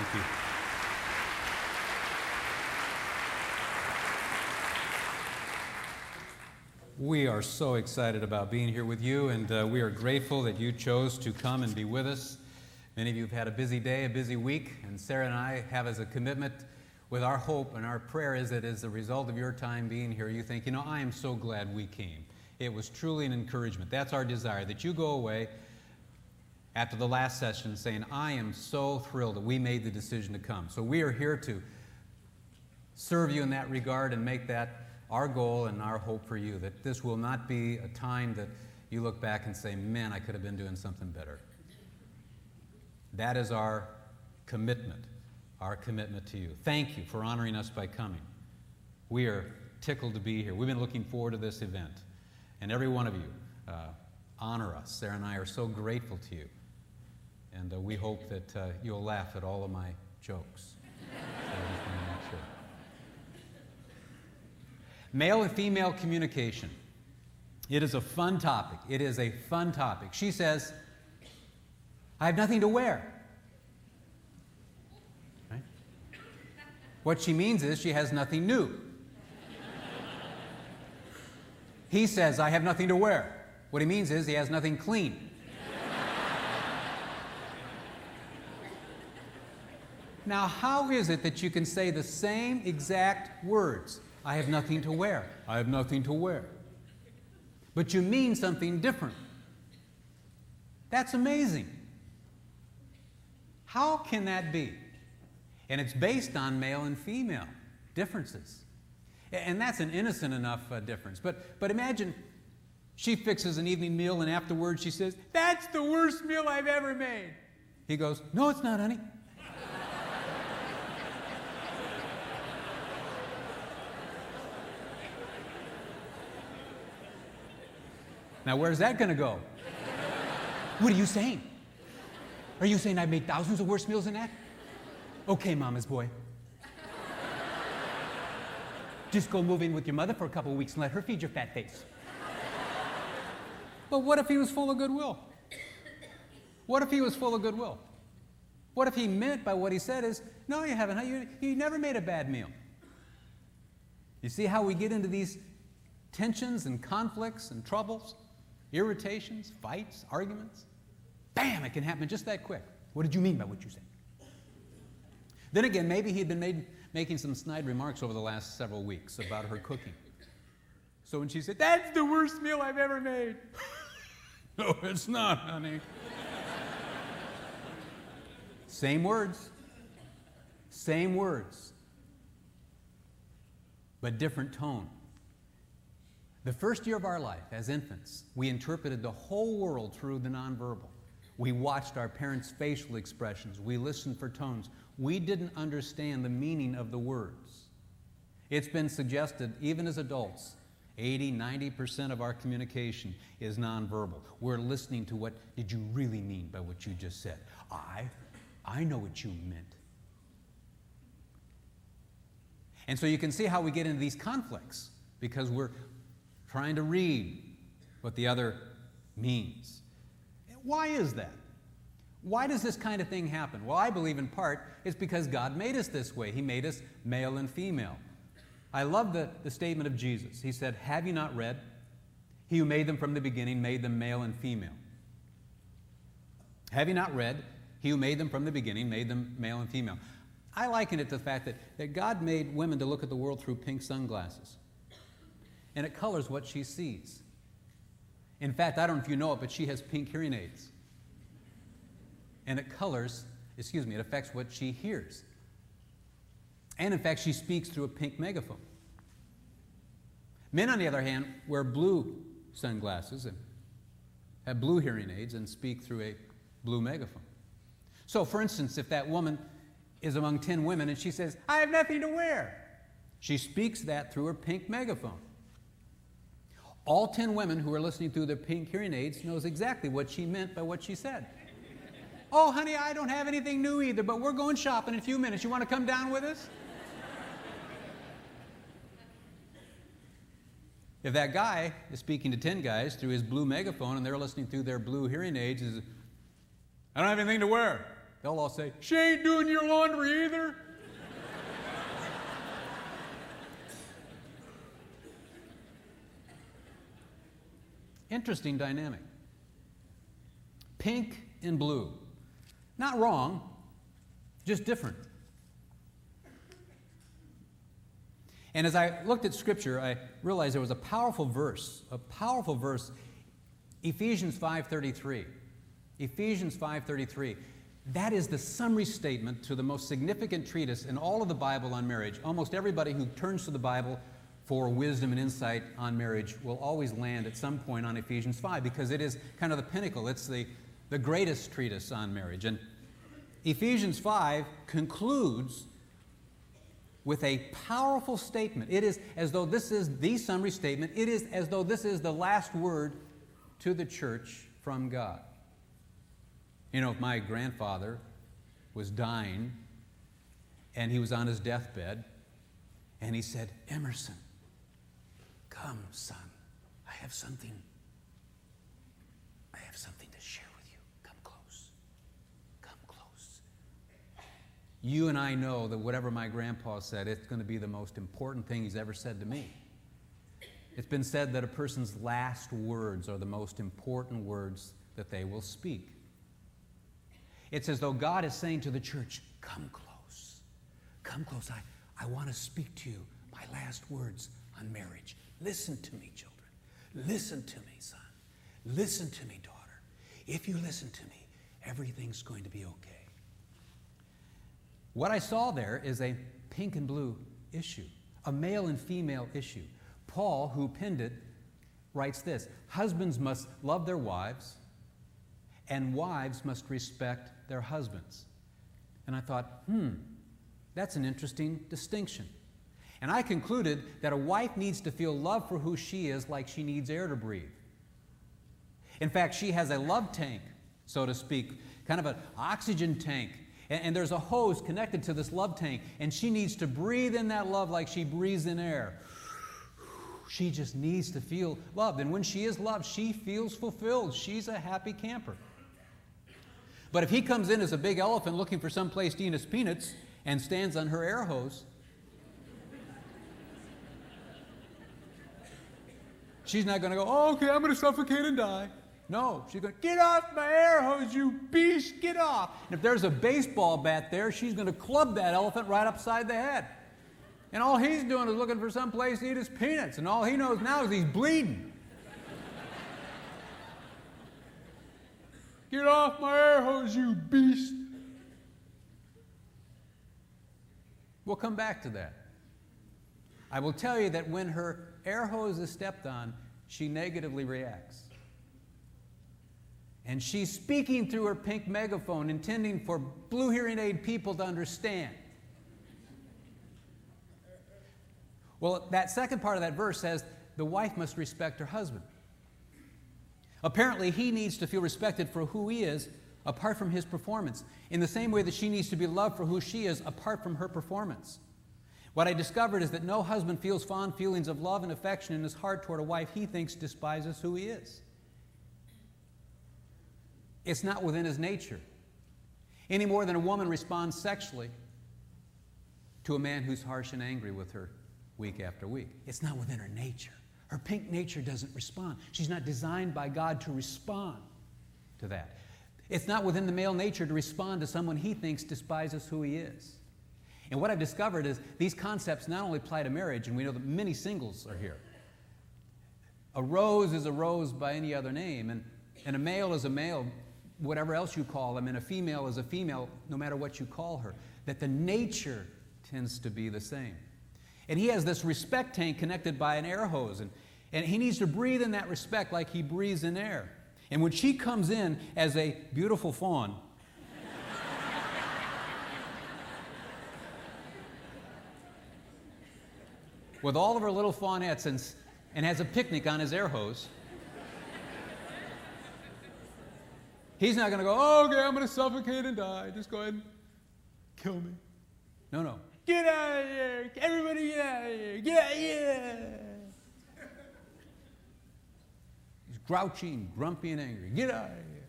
Thank you. We are so excited about being here with you, and we are grateful that you chose to come and be with us. Many of you have had a busy day, a busy week, and Sarah and I have as a commitment with our hope and our prayer is that as a result of your time being here, you think, I am so glad we came. It was truly an encouragement. That's our desire, that you go away after the last session saying, I am so thrilled that we made the decision to come. So we are here to serve you in that regard and make that our goal and our hope for you, that this will not be a time that you look back and say, man, I could have been doing something better. That is our commitment to you. Thank you for honoring us by coming. We are tickled to be here. We've been looking forward to this event. And every one of you honor us. Sarah and I are so grateful to you. And we hope that you'll laugh at all of my jokes. So I just want to make sure. Male and female communication. It is a fun topic. It is a fun topic. She says, I have nothing to wear. Right? What she means is she has nothing new. He says, I have nothing to wear. What he means is he has nothing clean. Now, how is it that you can say the same exact words? I have nothing to wear. I have nothing to wear. But you mean something different. That's amazing. How can that be? And it's based on male and female differences. And that's an innocent enough difference. But imagine she fixes an evening meal and afterwards she says, that's the worst meal I've ever made. He goes, no, it's not, honey. Now, where's that going to go? What are you saying? Are you saying I've made thousands of worse meals than that? Okay, mama's boy. Just go move in with your mother for a couple of weeks and let her feed your fat face. But what if he was full of goodwill? What if he was full of goodwill? What if he meant by what he said is, no, you haven't. You never made a bad meal. You see how we get into these tensions and conflicts and troubles? Irritations, fights, arguments. Bam, it can happen just that quick. What did you mean by what you said? Then again, maybe he'd been making some snide remarks over the last several weeks about her cooking. So when she said, that's the worst meal I've ever made. No, it's not, honey. Same words, but different tone. The first year of our life as infants, we interpreted the whole world through the nonverbal. We watched our parents' facial expressions. We listened for tones. We didn't understand the meaning of the words. It's been suggested, even as adults, 80-90% of our communication is nonverbal. We're listening to what did you really mean by what you just said. I know what you meant. And so you can see how we get into these conflicts because we're trying to read what the other means. Why is that? Why does this kind of thing happen? Well, I believe in part it's because God made us this way. He made us male and female. I love the statement of Jesus. He said, have you not read? He who made them from the beginning made them male and female. Have you not read? He who made them from the beginning made them male and female. I liken it to the fact that God made women to look at the world through pink sunglasses. And it colors what she sees. In fact, I don't know if you know it, but she has pink hearing aids. And it affects what she hears. And in fact, she speaks through a pink megaphone. Men, on the other hand, wear blue sunglasses and have blue hearing aids and speak through a blue megaphone. So, for instance, if that woman is among 10 women and she says, I have nothing to wear, she speaks that through her pink megaphone. All 10 women who are listening through their pink hearing aids knows exactly what she meant by what she said. Oh, honey, I don't have anything new either, but we're going shopping in a few minutes. You want to come down with us? If that guy is speaking to 10 guys through his blue megaphone and they're listening through their blue hearing aids, I don't have anything to wear. They'll all say, she ain't doing your laundry either. Interesting dynamic. Pink and blue. Not wrong, just different. And as I looked at Scripture, I realized there was a powerful verse, Ephesians 5:33. Ephesians 5:33. That is the summary statement to the most significant treatise in all of the Bible on marriage. Almost everybody who turns to the Bible for wisdom and insight on marriage will always land at some point on Ephesians 5 because it is kind of the pinnacle. It's the greatest treatise on marriage. And Ephesians 5 concludes with a powerful statement. It is as though this is the summary statement. It is as though this is the last word to the church from God. You know, if my grandfather was dying and he was on his deathbed and he said, Emerson, come, son, I have something to share with you. Come close. Come close. You and I know that whatever my grandpa said, it's going to be the most important thing he's ever said to me. It's been said that a person's last words are the most important words that they will speak. It's as though God is saying to the church, come close. Come close. I want to speak to you my last words on marriage. Listen to me, children. Listen to me, son. Listen to me, daughter. If you listen to me, everything's going to be okay. What I saw there is a pink and blue issue, a male and female issue. Paul, who penned it, writes this: husbands must love their wives, and wives must respect their husbands. And I thought, that's an interesting distinction. And I concluded that a wife needs to feel love for who she is like she needs air to breathe. In fact, she has a love tank, so to speak, kind of an oxygen tank. And there's a hose connected to this love tank, and she needs to breathe in that love like she breathes in air. She just needs to feel loved. And when she is loved, she feels fulfilled. She's a happy camper. But if he comes in as a big elephant looking for some place to eat his peanuts and stands on her air hose, she's not going to go, oh, okay, I'm going to suffocate and die. No, she's going, get off my air hose, you beast, get off. And if there's a baseball bat there, she's going to club that elephant right upside the head. And all he's doing is looking for some place to eat his peanuts. And all he knows now is he's bleeding. Get off my air hose, you beast. We'll come back to that. I will tell you that when her air hose is stepped on, she negatively reacts. And she's speaking through her pink megaphone, intending for blue hearing aid people to understand. Well, that second part of that verse says the wife must respect her husband. Apparently, he needs to feel respected for who he is apart from his performance, in the same way that she needs to be loved for who she is apart from her performance. What I discovered is that no husband feels fond feelings of love and affection in his heart toward a wife he thinks despises who he is. It's not within his nature, any more than a woman responds sexually to a man who's harsh and angry with her week after week. It's not within her nature. Her pink nature doesn't respond. She's not designed by God to respond to that. It's not within the male nature to respond to someone he thinks despises who he is. And what I've discovered is these concepts not only apply to marriage, and we know that many singles are here. A rose is a rose by any other name, and a male is a male, whatever else you call him, and a female is a female, no matter what you call her. That the nature tends to be the same. And he has this respect tank connected by an air hose, and he needs to breathe in that respect like he breathes in air. And when she comes in as a beautiful fawn, with all of her little fawnettes and has a picnic on his air hose, he's not going to go, oh, okay, I'm going to suffocate and die. Just go ahead and kill me. No. Get out of here. Everybody get out of here. Get out of here. He's grouchy and grumpy and angry. Get out of here.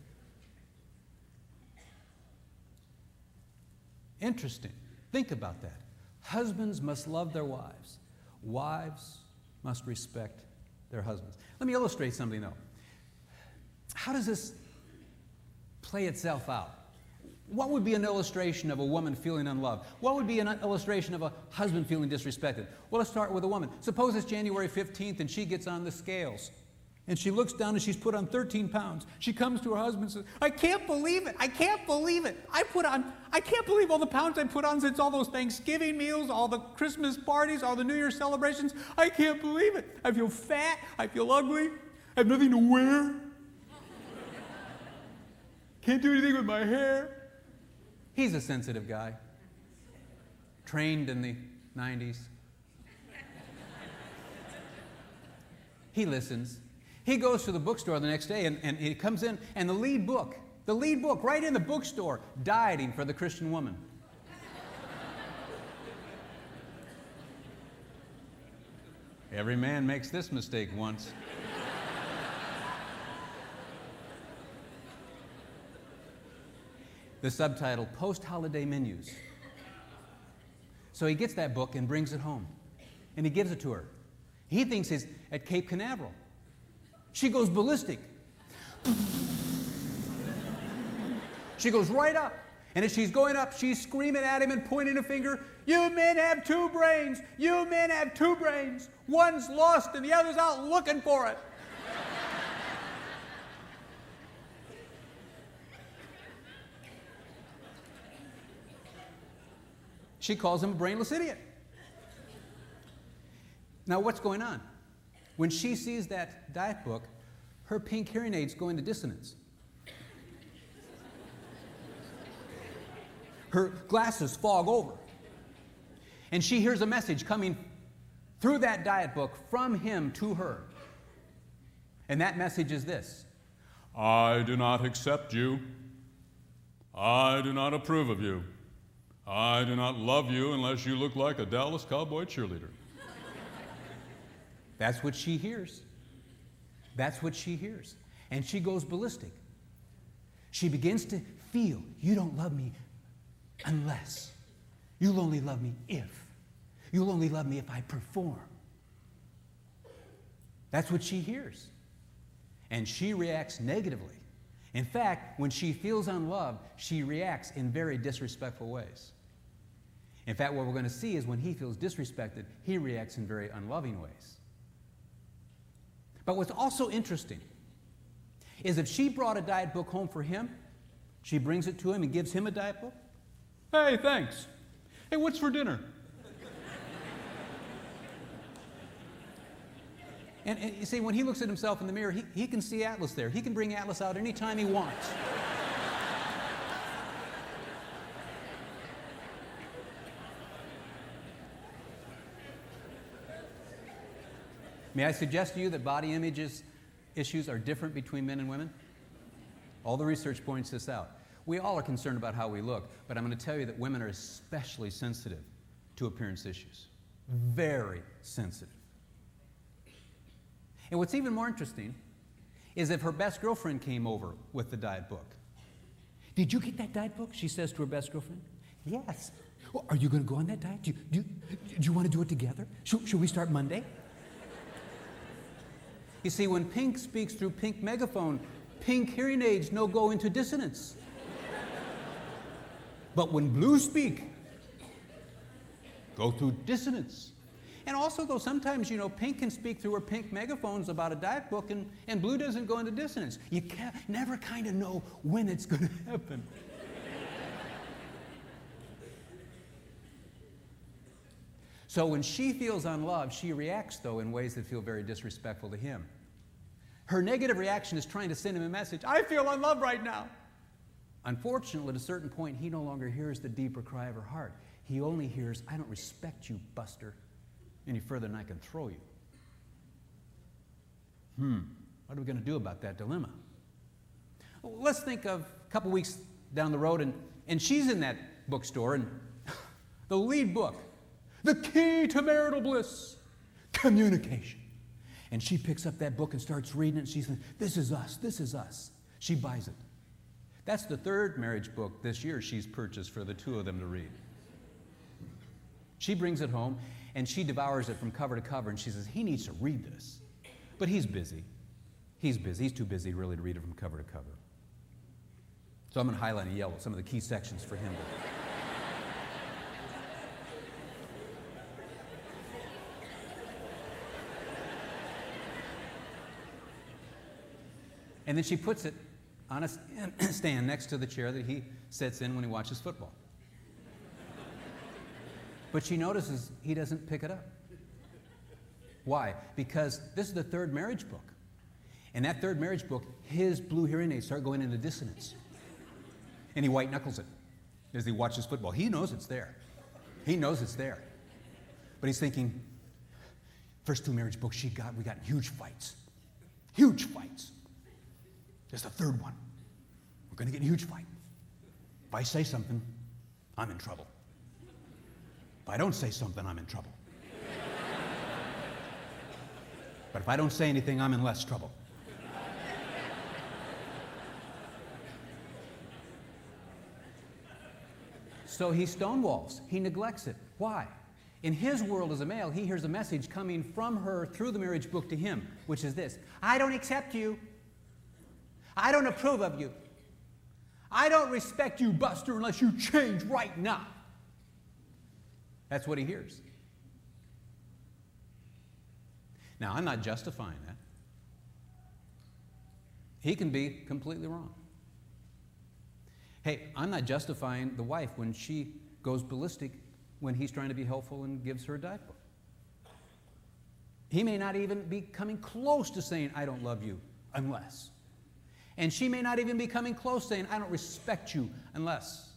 Interesting. Think about that. Husbands must love their wives. Wives must respect their husbands. Let me illustrate something, though. How does this play itself out? What would be an illustration of a woman feeling unloved? What would be an illustration of a husband feeling disrespected? Well, let's start with a woman. Suppose it's January 15th and she gets on the scales. And she looks down and she's put on 13 pounds. She comes to her husband and says, I can't believe it. I can't believe it. I can't believe all the pounds I put on since all those Thanksgiving meals, all the Christmas parties, all the New Year celebrations. I can't believe it. I feel fat. I feel ugly. I have nothing to wear. Can't do anything with my hair. He's a sensitive guy. Trained in the 90s. He listens. He goes to the bookstore the next day and he comes in and the lead book right in the bookstore, Dieting for the Christian Woman. Every man makes this mistake once. The subtitle, Post-Holiday Menus. So he gets that book and brings it home and he gives it to her. He thinks he's at Cape Canaveral. She goes ballistic. She goes right up. And as she's going up, she's screaming at him and pointing a finger. You men have two brains. You men have two brains. One's lost and the other's out looking for it. She calls him a brainless idiot. Now, what's going on? When she sees that diet book, her pink hearing aids go into dissonance. Her glasses fog over. And she hears a message coming through that diet book from him to her. And that message is this: I do not accept you. I do not approve of you. I do not love you unless you look like a Dallas Cowboy cheerleader. That's what she hears. That's what she hears. And she goes ballistic. She begins to feel, you don't love me unless. You'll only love me if. You'll only love me if I perform. That's what she hears. And she reacts negatively. In fact, when she feels unloved, she reacts in very disrespectful ways. In fact, what we're going to see is when he feels disrespected, he reacts in very unloving ways. But what's also interesting is if she brought a diet book home for him, she brings it to him and gives him a diet book. Hey, thanks. Hey, what's for dinner? And you see, when he looks at himself in the mirror, he can see Atlas there. He can bring Atlas out anytime he wants. May I suggest to you that body issues are different between men and women? All the research points this out. We all are concerned about how we look, but I'm going to tell you that women are especially sensitive to appearance issues. Very sensitive. And what's even more interesting is if her best girlfriend came over with the diet book. Did you get that diet book? She says to her best girlfriend. Yes. Well, are you going to go on that diet? Do you want to do it together? Should we start Monday? You see, when Pink speaks through Pink megaphone, Pink hearing aids no go into dissonance. But when Blue speak, go through dissonance. And also, though, sometimes, Pink can speak through her Pink megaphones about a diet book, and Blue doesn't go into dissonance. You can't never kind of know when it's going to happen. So when she feels unloved, she reacts, though, in ways that feel very disrespectful to him. Her negative reaction is trying to send him a message. I feel unloved right now. Unfortunately, at a certain point, he no longer hears the deeper cry of her heart. He only hears, I don't respect you, Buster, any further than I can throw you. What are we going to do about that dilemma? Well, let's think of a couple weeks down the road, and she's in that bookstore, and the lead book, The Key to Marital Bliss, Communication. And she picks up that book and starts reading it, and she says, this is us, this is us. She buys it. That's the third marriage book this year she's purchased for the two of them to read. She brings it home, and she devours it from cover to cover, and she says, he needs to read this. But he's busy. He's busy. He's too busy, really, to read it from cover to cover. So I'm going to highlight in yellow some of the key sections for him. And then she puts it on a stand next to the chair that he sits in when he watches football. But she notices he doesn't pick it up. Why? Because this is the third marriage book. And that third marriage book, his blue hearing aids start going into dissonance. And he white knuckles it as he watches football. He knows it's there. He knows it's there. But he's thinking, first two marriage books we got huge fights. Huge fights. There's the third one. We're going to get in a huge fight. If I say something, I'm in trouble. If I don't say something, I'm in trouble. But if I don't say anything, I'm in less trouble. So he stonewalls. He neglects it. Why? In his world as a male, he hears a message coming from her through the marriage book to him, which is this: I don't accept you. I don't approve of you. I don't respect you, Buster, unless you change right now. That's what he hears. Now, I'm not justifying that. He can be completely wrong. Hey, I'm not justifying the wife when she goes ballistic when he's trying to be helpful and gives her a diet book. He may not even be coming close to saying, I don't love you, unless. And she may not even be coming close saying, I don't respect you, unless.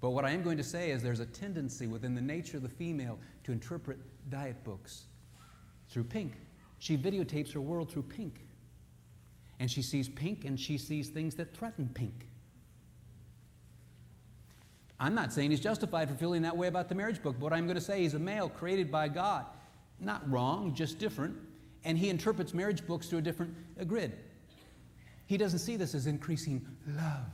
But what I am going to say is there's a tendency within the nature of the female to interpret diet books through pink. She videotapes her world through pink. And she sees pink, and she sees things that threaten pink. I'm not saying he's justified for feeling that way about the marriage book, but what I'm going to say, he's a male created by God. Not wrong, just different. And he interprets marriage books through a different grid. He doesn't see this as increasing love.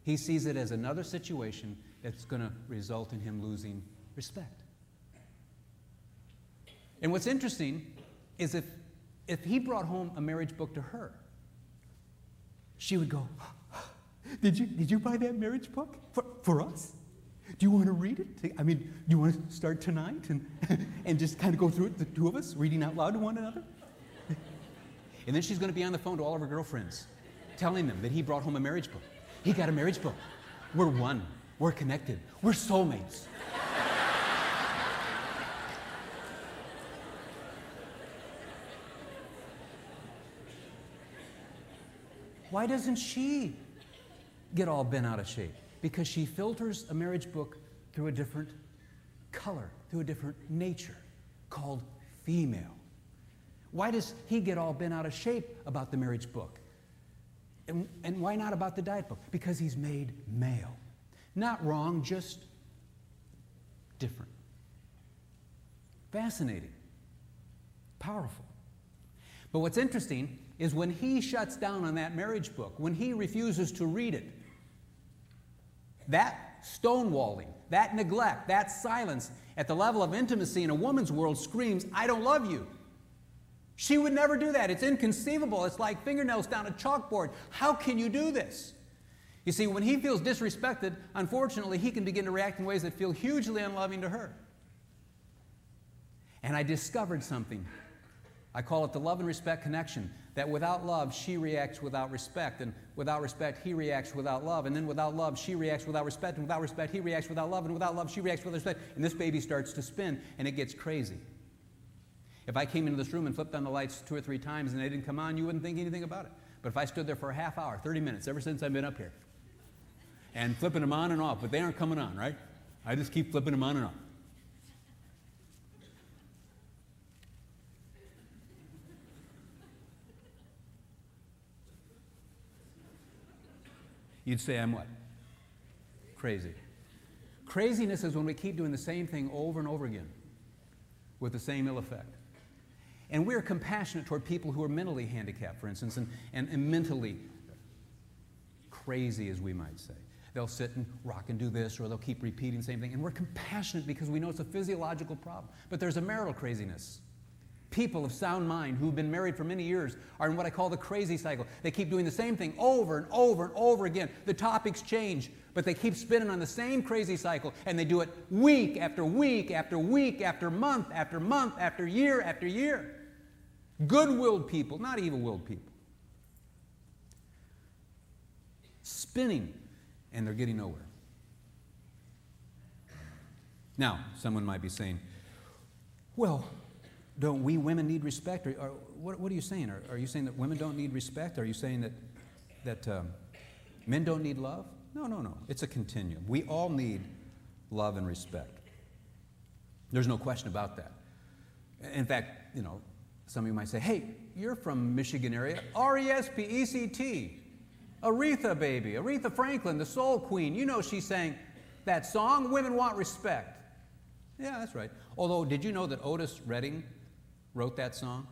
He sees it as another situation that's going to result in him losing respect. And what's interesting is if he brought home a marriage book to her, she would go, Did you buy that marriage book for us? Do you want to read it? I mean, do you want to start tonight and just kind of go through it, the two of us, reading out loud to one another? And then she's going to be on the phone to all of her girlfriends, telling them that he brought home a marriage book. He got a marriage book. We're one. We're connected. We're soulmates. Why doesn't she get all bent out of shape? Because she filters a marriage book through a different color, through a different nature, called female. Why does he get all bent out of shape about the marriage book? And why not about the diet book? Because he's made male. Not wrong, just different. Fascinating. Powerful. But what's interesting is when he shuts down on that marriage book, when he refuses to read it, that stonewalling, that neglect, that silence at the level of intimacy in a woman's world screams, I don't love you. She would never do that. It's inconceivable. It's like fingernails down a chalkboard. How can you do this? You see, when he feels disrespected, unfortunately, he can begin to react in ways that feel hugely unloving to her. And I discovered something. I call it the love and respect connection, that without love, she reacts without respect, and without respect, he reacts without love, and then without love, she reacts without respect, and without respect, he reacts without love, and without love, she reacts without respect, and this baby starts to spin, and it gets crazy. If I came into this room and flipped on the lights 2 or 3 times and they didn't come on, you wouldn't think anything about it. But if I stood there for a half hour, 30 minutes, ever since I've been up here, and flipping them on and off, but they aren't coming on, right? I just keep flipping them on and off. You'd say I'm what? Crazy. Craziness is when we keep doing the same thing over and over again with the same ill effect. And we're compassionate toward people who are mentally handicapped, for instance, and mentally crazy, as we might say. They'll sit and rock and do this, or they'll keep repeating the same thing. And we're compassionate because we know it's a physiological problem. But there's a marital craziness. People of sound mind who've been married for many years are in what I call the crazy cycle. They keep doing the same thing over and over and over again. The topics change, but they keep spinning on the same crazy cycle, and they do it week after week after week after month after year after year. Good-willed people, not evil-willed people. Spinning, and they're getting nowhere. Now, someone might be saying, well, don't we women need respect? Or what are you saying? Are you saying that women don't need respect? Are you saying that men don't need love? No. It's a continuum. We all need love and respect. There's no question about that. In fact, some of you might say, hey, you're from Michigan area. R-E-S-P-E-C-T. Aretha, baby. Aretha Franklin, the soul queen. You know she sang that song, Women Want Respect. Yeah, that's right. Although, did you know that Otis Redding wrote that song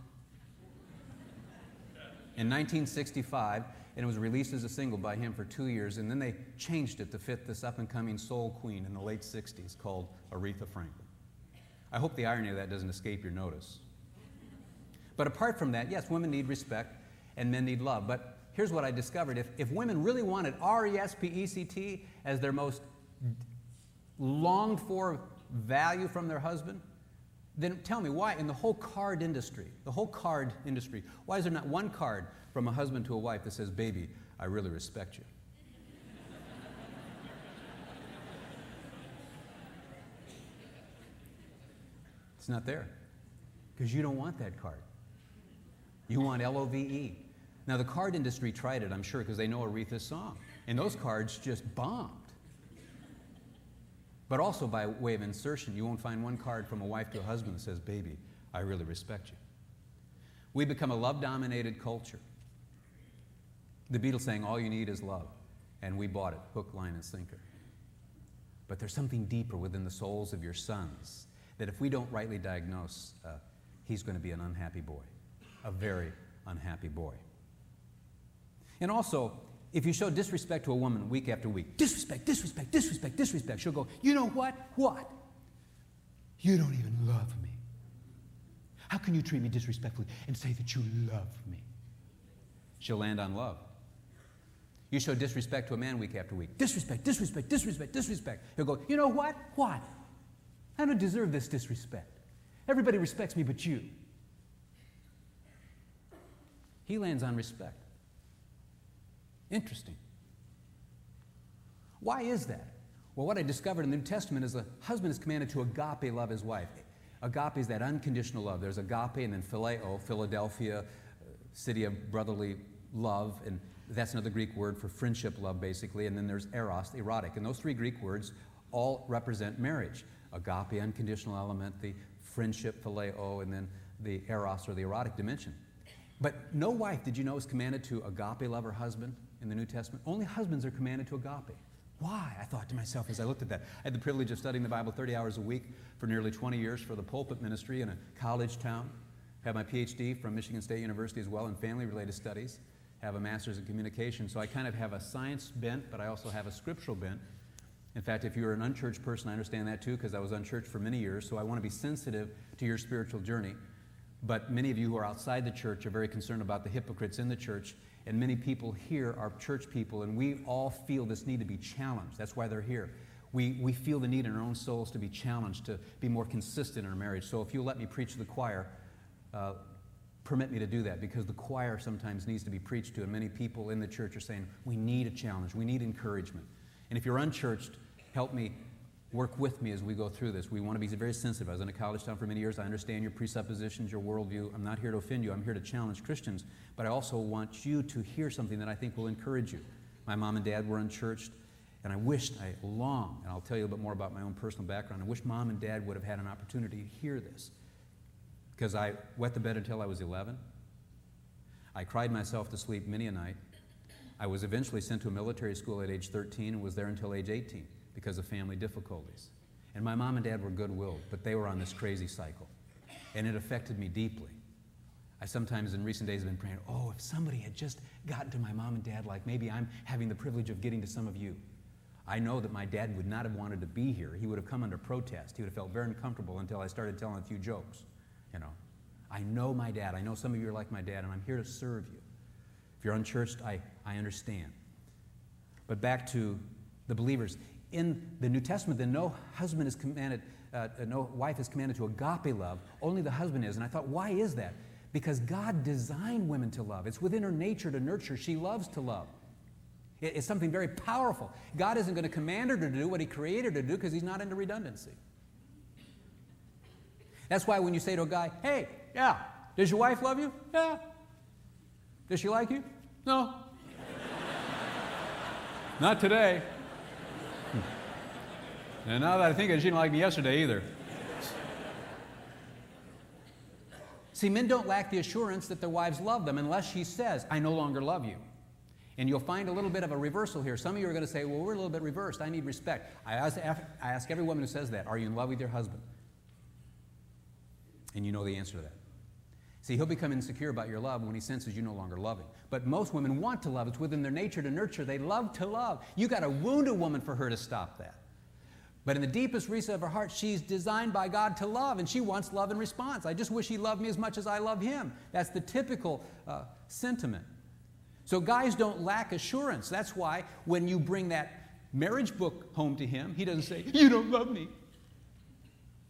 in 1965, and it was released as a single by him for 2 years, and then they changed it to fit this up-and-coming soul queen in the late 60s called Aretha Franklin. I hope the irony of that doesn't escape your notice. But apart from that, yes, women need respect and men need love. But here's what I discovered. If women really wanted R-E-S-P-E-C-T as their most longed-for value from their husband, then tell me why in the whole card industry, why is there not one card from a husband to a wife that says, baby, I really respect you? It's not there because you don't want that card. You want L-O-V-E. Now, the card industry tried it, I'm sure, because they know Aretha's song, and those cards just bombed. But also, by way of insertion, you won't find one card from a wife to a husband that says, baby, I really respect you. We become a love-dominated culture. The Beatles sang, all you need is love. And we bought it, hook, line, and sinker. But there's something deeper within the souls of your sons that if we don't rightly diagnose, he's going to be an unhappy boy, a very unhappy boy. And also, if you show disrespect to a woman week after week, disrespect, she'll go, you know what? What? You don't even love me. How can you treat me disrespectfully and say that you love me? She'll land on love. You show disrespect to a man week after week. Disrespect. He'll go, you know what? What? I don't deserve this disrespect. Everybody respects me but you. He lands on respect. Interesting. Why is that? Well, what I discovered in the New Testament is a husband is commanded to agape love his wife. Agape is that unconditional love. There's agape and then phileo, Philadelphia, city of brotherly love, and that's another Greek word for friendship love, basically, and then there's eros, erotic. And those three Greek words all represent marriage. Agape, unconditional element, the friendship, phileo, and then the eros, or the erotic dimension. But no wife, did you know, is commanded to agape love her husband in the New Testament? Only husbands are commanded to agape. Why? I thought to myself as I looked at that. I had the privilege of studying the Bible 30 hours a week for nearly 20 years for the pulpit ministry in a college town. Have my PhD from Michigan State University as well in family-related studies. Have a master's in communication. So I kind of have a science bent, but I also have a scriptural bent. In fact, if you're an unchurched person, I understand that too, because I was unchurched for many years, so I want to be sensitive to your spiritual journey. But many of you who are outside the church are very concerned about the hypocrites in the church, and many people here are church people, and we all feel this need to be challenged. That's why they're here. We feel the need in our own souls to be challenged, to be more consistent in our marriage. So if you'll let me preach to the choir, permit me to do that, because the choir sometimes needs to be preached to, and many people in the church are saying, we need a challenge, we need encouragement. And if you're unchurched, help me, work with me as we go through this. We want to be very sensitive. I was in a college town for many years. I understand your presuppositions, your worldview. I'm not here to offend you. I'm here to challenge Christians. But I also want you to hear something that I think will encourage you. My mom and dad were unchurched, and I long, and I'll tell you a bit more about my own personal background, I wish mom and dad would have had an opportunity to hear this. Because I wet the bed until I was 11. I cried myself to sleep many a night. I was eventually sent to a military school at age 13 and was there until age 18. Because of family difficulties. And my mom and dad were good-willed, but they were on this crazy cycle. And it affected me deeply. I sometimes in recent days have been praying, oh, if somebody had just gotten to my mom and dad like maybe I'm having the privilege of getting to some of you. I know that my dad would not have wanted to be here. He would have come under protest. He would have felt very uncomfortable until I started telling a few jokes, you know. I know my dad. I know some of you are like my dad, and I'm here to serve you. If you're unchurched, I understand. But back to the believers. In the New Testament, then no husband is commanded, no wife is commanded to agape love. Only the husband is. And I thought, why is that? Because God designed women to love. It's within her nature to nurture. She loves to love. It's something very powerful. God isn't going to command her to do what He created her to do because He's not into redundancy. That's why when you say to a guy, hey, yeah, does your wife love you? Yeah. Does she like you? No. Not today. And now that I think of it, she didn't like me yesterday either. See, men don't lack the assurance that their wives love them unless she says, I no longer love you. And you'll find a little bit of a reversal here. Some of you are going to say, well, we're a little bit reversed. I need respect. I ask every woman who says that, are you in love with your husband? And you know the answer to that. See, he'll become insecure about your love when he senses you no longer love him. But most women want to love. It's within their nature to nurture. They love to love. You got to wound a woman for her to stop that. But in the deepest recess of her heart, she's designed by God to love, and she wants love in response. I just wish he loved me as much as I love him. That's the typical sentiment. So guys don't lack assurance. That's why when you bring that marriage book home to him, he doesn't say, you don't love me.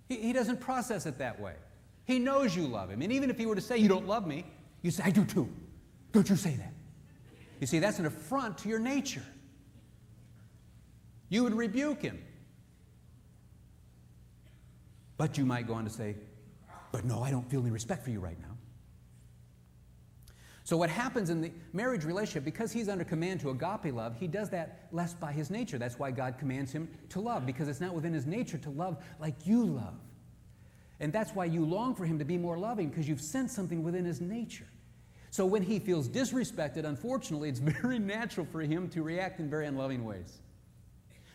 He doesn't process it that way. He knows you love him. And even if he were to say, you don't love me, you say, I do too. Don't you say that. You see, that's an affront to your nature. You would rebuke him. But you might go on to say, but no, I don't feel any respect for you right now. So what happens in the marriage relationship, because he's under command to agape love, he does that less by his nature. That's why God commands him to love, because it's not within his nature to love like you love. And that's why you long for him to be more loving, because you've sensed something within his nature. So when he feels disrespected, unfortunately, it's very natural for him to react in very unloving ways.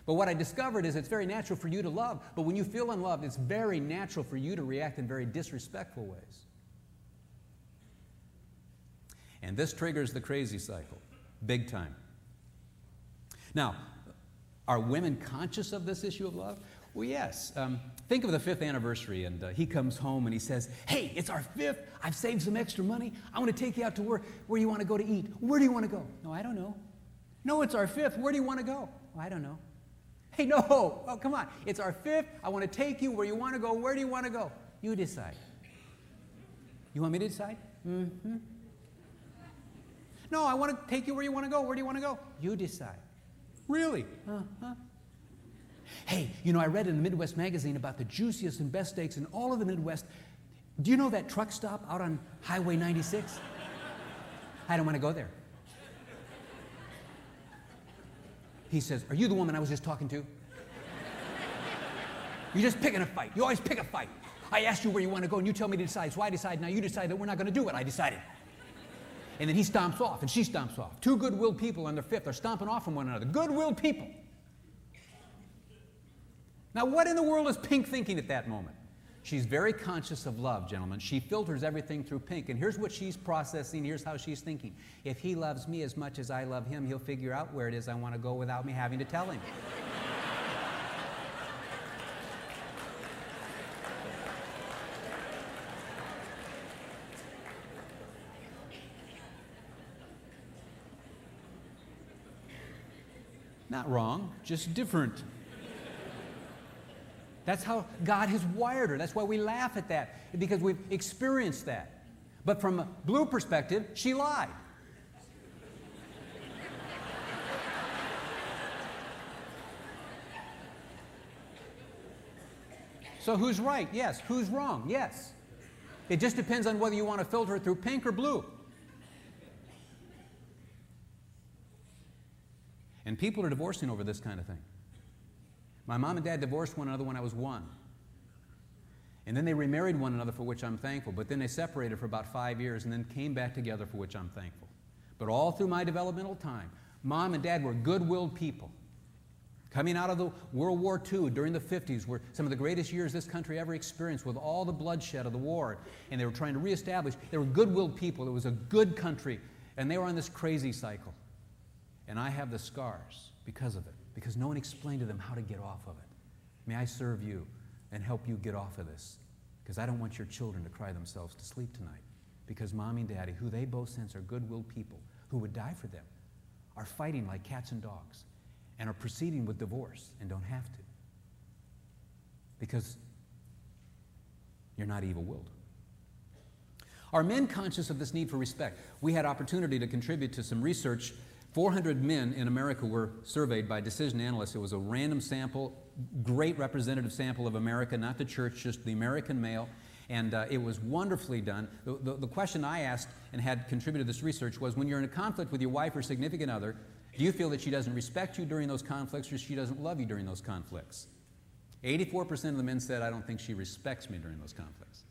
But what I discovered is it's very natural for you to love, but when you feel unloved, it's very natural for you to react in very disrespectful ways. And this triggers the crazy cycle, big time. Now, are women conscious of this issue of love? Well, yes. Think of the 5th anniversary, and he comes home and he says, hey, it's our 5th. I've saved some extra money. I want to take you out to where you want to go to eat. Where do you want to go? No, I don't know. No, it's our 5th. Where do you want to go? Oh, I don't know. Hey, no. Oh, come on. It's our 5th. I want to take you where you want to go. Where do you want to go? You decide. You want me to decide? Mm-hmm. No, I want to take you where you want to go. Where do you want to go? You decide. Really? Uh-huh. Hey, you know, I read in the Midwest magazine about the juiciest and best steaks in all of the Midwest. Do you know that truck stop out on Highway 96? I don't want to go there. He says, are you the woman I was just talking to? You're just picking a fight. You always pick a fight. I asked you where you want to go, and you tell me to decide. So I decide. Now you decide that we're not going to do what I decided. And then he stomps off, and she stomps off. Two good-willed people on their 5th are stomping off from one another. Good-willed people. Now, what in the world is Pink thinking at that moment? She's very conscious of love, gentlemen. She filters everything through Pink. And here's what she's processing. Here's how she's thinking. If he loves me as much as I love him, he'll figure out where it is I want to go without me having to tell him. Not wrong, just different. That's how God has wired her. That's why we laugh at that, because we've experienced that. But from a blue perspective, she lied. So who's right? Yes. Who's wrong? Yes. It just depends on whether you want to filter it through pink or blue. And people are divorcing over this kind of thing. My mom and dad divorced one another when I was 1. And then they remarried one another, for which I'm thankful. But then they separated for about 5 years and then came back together, for which I'm thankful. But all through my developmental time, mom and dad were good-willed people. Coming out of the World War II during the 50s were some of the greatest years this country ever experienced with all the bloodshed of the war. And they were trying to reestablish. They were goodwill people. It was a good country. And they were on this crazy cycle. And I have the scars because of it, because no one explained to them how to get off of it. May I serve you and help you get off of this, because I don't want your children to cry themselves to sleep tonight, because Mommy and Daddy, who they both sense are goodwill people who would die for them, are fighting like cats and dogs and are proceeding with divorce and don't have to, because you're not evil-willed. Are men conscious of this need for respect? We had opportunity to contribute to some research. 400 men in America were surveyed by Decision Analysts. It was a random sample, great representative sample of America, not the church, just the American male. And it was wonderfully done. The question I asked and had contributed to this research was, when you're in a conflict with your wife or significant other, do you feel that she doesn't respect you during those conflicts or she doesn't love you during those conflicts? 84% of the men said, I don't think she respects me during those conflicts.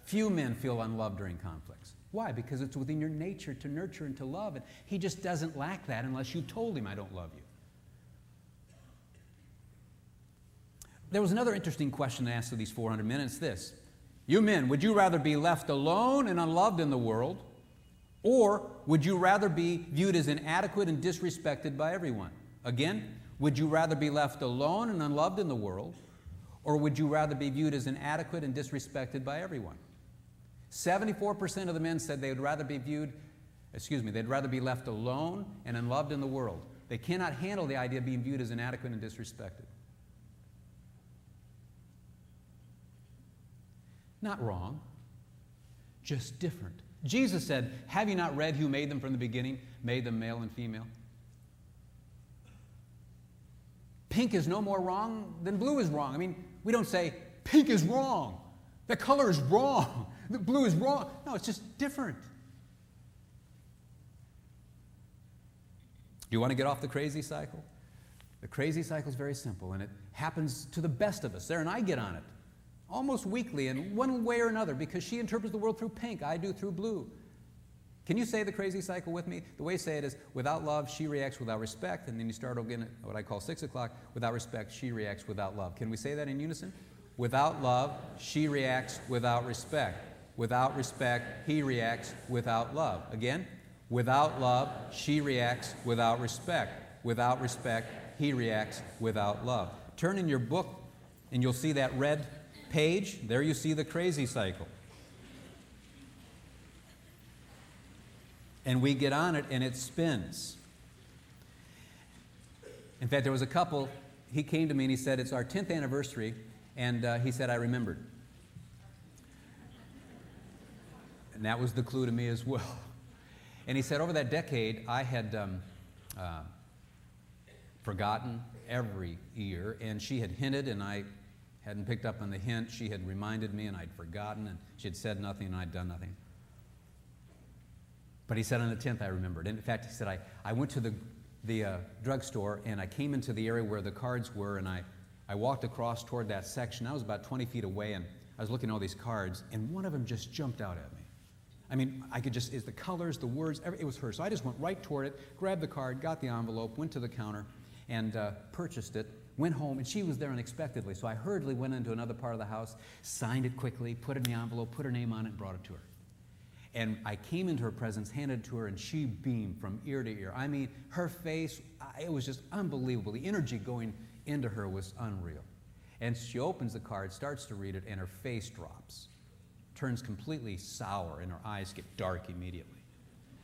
Few men feel unloved during conflicts. Why? Because it's within your nature to nurture and to love, and he just doesn't lack that unless you told him, I don't love you. There was another interesting question asked of these 400 men, and it's this. You men, would you rather be left alone and unloved in the world, or would you rather be viewed as inadequate and disrespected by everyone? Again, would you rather be left alone and unloved in the world, or would you rather be viewed as inadequate and disrespected by everyone? 74% of the men said they'd rather be left alone and unloved in the world. They cannot handle the idea of being viewed as inadequate and disrespected. Not wrong, just different. Jesus said, have you not read who made them from the beginning, made them male and female? Pink is no more wrong than blue is wrong. I mean, we don't say, pink is wrong. The color is wrong. The blue is wrong. No, it's just different. Do you want to get off the crazy cycle? The crazy cycle is very simple, and it happens to the best of us. Sarah and I get on it almost weekly in one way or another, because she interprets the world through pink. I do through blue. Can you say the crazy cycle with me? The way I say it is, without love, she reacts without respect. And then you start again at what I call 6 o'clock. Without respect, she reacts without love. Can we say that in unison? Without love, she reacts without respect. Without respect, he reacts without love. Again, without love, she reacts without respect. Without respect, he reacts without love. Turn in your book and you'll see that red page. There you see the crazy cycle. And we get on it and it spins. In fact, there was a couple, he came to me and he said, it's our 10th anniversary, and he said, I remembered. And that was the clue to me as well. And he said, over that decade, I had forgotten every year, and she had hinted, and I hadn't picked up on the hint. She had reminded me, and I'd forgotten, and she had said nothing, and I'd done nothing. But he said on the 10th, I remembered. And in fact, he said, I went to the drugstore, and I came into the area where the cards were, and I walked across toward that section. I was about 20 feet away, and I was looking at all these cards, and one of them just jumped out at me. I mean, I could just, it's the colors, the words, it was her. So I just went right toward it, grabbed the card, got the envelope, went to the counter, and purchased it, went home, and she was there unexpectedly. So I hurriedly went into another part of the house, signed it quickly, put it in the envelope, put her name on it, and brought it to her. And I came into her presence, handed it to her, and she beamed from ear to ear. I mean, her face, it was just unbelievable. The energy going into her was unreal. And she opens the card, starts to read it, and her face drops. Turns completely sour, and her eyes get dark immediately.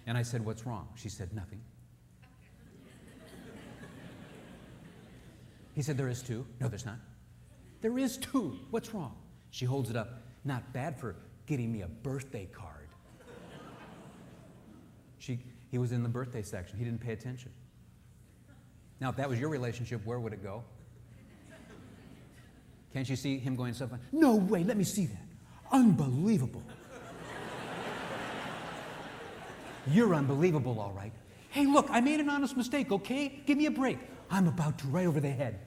And I said, what's wrong? She said, nothing. He said, there is two. No, there's not. There is two. What's wrong? She holds it up. Not bad for getting me a birthday card. He was in the birthday section. He didn't pay attention. Now, if that was your relationship, where would it go? Can't you see him going something? No way, let me see that. Unbelievable. You're unbelievable, all right. Hey, look, I made an honest mistake, okay? Give me a break. I'm about to right over the head.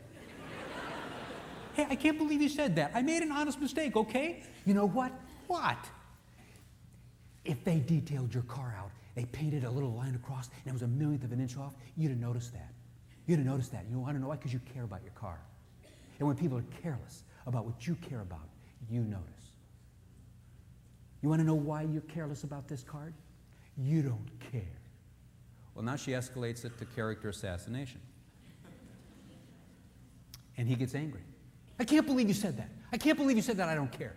Hey, I can't believe you said that. I made an honest mistake, okay? You know what? What? If they detailed your car out, they painted a little line across, and it was a millionth of an inch off, you'd have noticed that. You didn't notice that. You want to know why? Because you care about your car. And when people are careless about what you care about, you notice. You want to know why you're careless about this card? You don't care. Well, now she escalates it to character assassination. And he gets angry. I can't believe you said that. I can't believe you said that I don't care.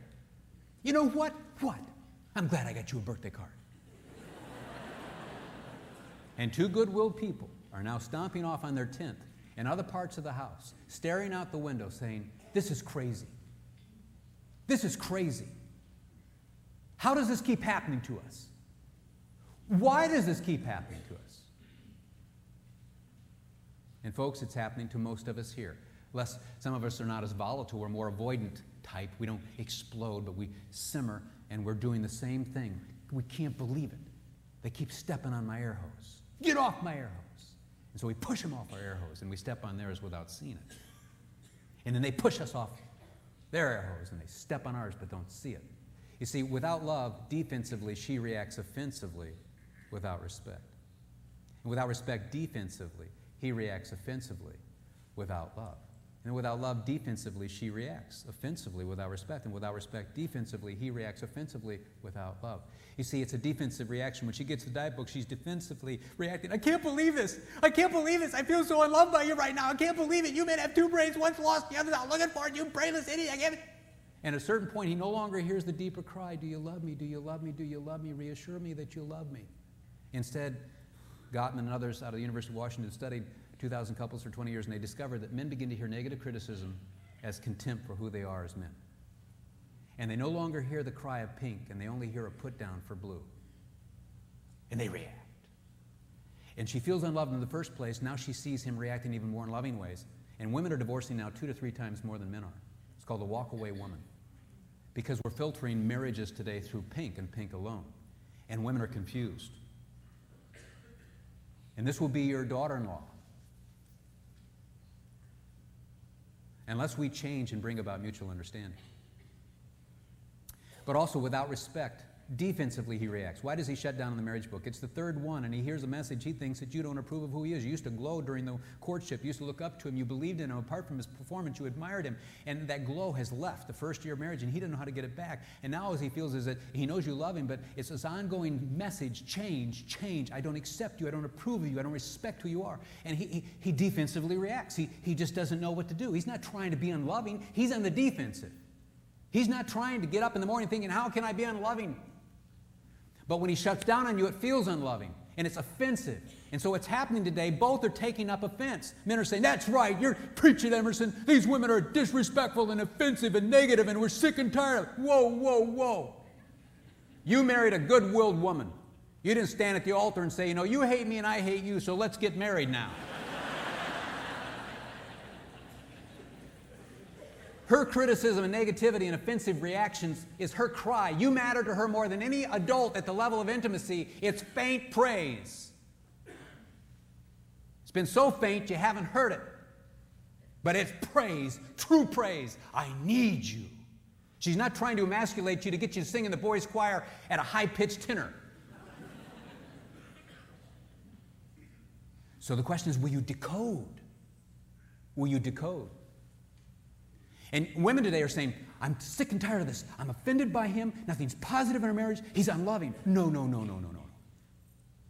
You know what? What? I'm glad I got you a birthday card. And two good-willed people are now stomping off on their tent and other parts of the house, staring out the window saying, this is crazy. This is crazy. How does this keep happening to us? Why does this keep happening to us? And folks, it's happening to most of us here. Some of us are not as volatile. We're more avoidant type. We don't explode, but we simmer, and we're doing the same thing. We can't believe it. They keep stepping on my air hose. Get off my air hose. And so we push them off our air hose, and we step on theirs without seeing it. And then they push us off their air hose, and they step on ours but don't see it. You see, without love, defensively, she reacts offensively without respect. And without respect, defensively, he reacts offensively without love. And without love, defensively, she reacts offensively without respect. And without respect, defensively, he reacts offensively without love. You see, it's a defensive reaction. When she gets the diet book, she's defensively reacting. I can't believe this. I can't believe this. I feel so unloved by you right now. I can't believe it. You may have two brains. One's lost, the other's out looking for it. You brainless idiot. I can't. And at a certain point, he no longer hears the deeper cry, do you love me? Do you love me? Do you love me? Reassure me that you love me. Instead, Gottman and others out of the University of Washington studied 2,000 couples for 20 years, and they discovered that men begin to hear negative criticism as contempt for who they are as men. And they no longer hear the cry of pink, and they only hear a put down for blue. And they react. And she feels unloved in the first place. Now she sees him reacting even more in loving ways. And women are divorcing now 2 to 3 times more than men are. It's called the walk-away woman. Because we're filtering marriages today through pink and pink alone. And women are confused. And this will be your daughter-in-law. Unless we change and bring about mutual understanding. But also without respect, defensively he reacts. Why does he shut down in the marriage book? It's the third one, and he hears a message. He thinks that you don't approve of who he is. You used to glow during the courtship. You used to look up to him. You believed in him. Apart from his performance, you admired him. And that glow has left the first year of marriage, and he didn't know how to get it back. And now as he feels is that he knows you love him, but it's this ongoing message, change, change. I don't accept you. I don't approve of you. I don't respect who you are. And he defensively reacts. He just doesn't know what to do. He's not trying to be unloving. He's on the defensive. He's not trying to get up in the morning thinking, how can I be unloving? But when he shuts down on you, it feels unloving, and it's offensive. And so what's happening today, both are taking up offense. Men are saying, that's right, you're preaching, Emerson. These women are disrespectful and offensive and negative, and we're sick and tired of it. Whoa, whoa, whoa. You married a good-willed woman. You didn't stand at the altar and say, you hate me and I hate you, so let's get married now. Her criticism and negativity and offensive reactions is her cry. You matter to her more than any adult at the level of intimacy. It's faint praise. It's been so faint you haven't heard it. But it's praise, true praise. I need you. She's not trying to emasculate you to get you to sing in the boys' choir at a high-pitched tenor. So the question is, will you decode? Will you decode? And women today are saying, I'm sick and tired of this. I'm offended by him. Nothing's positive in our marriage. He's unloving. No.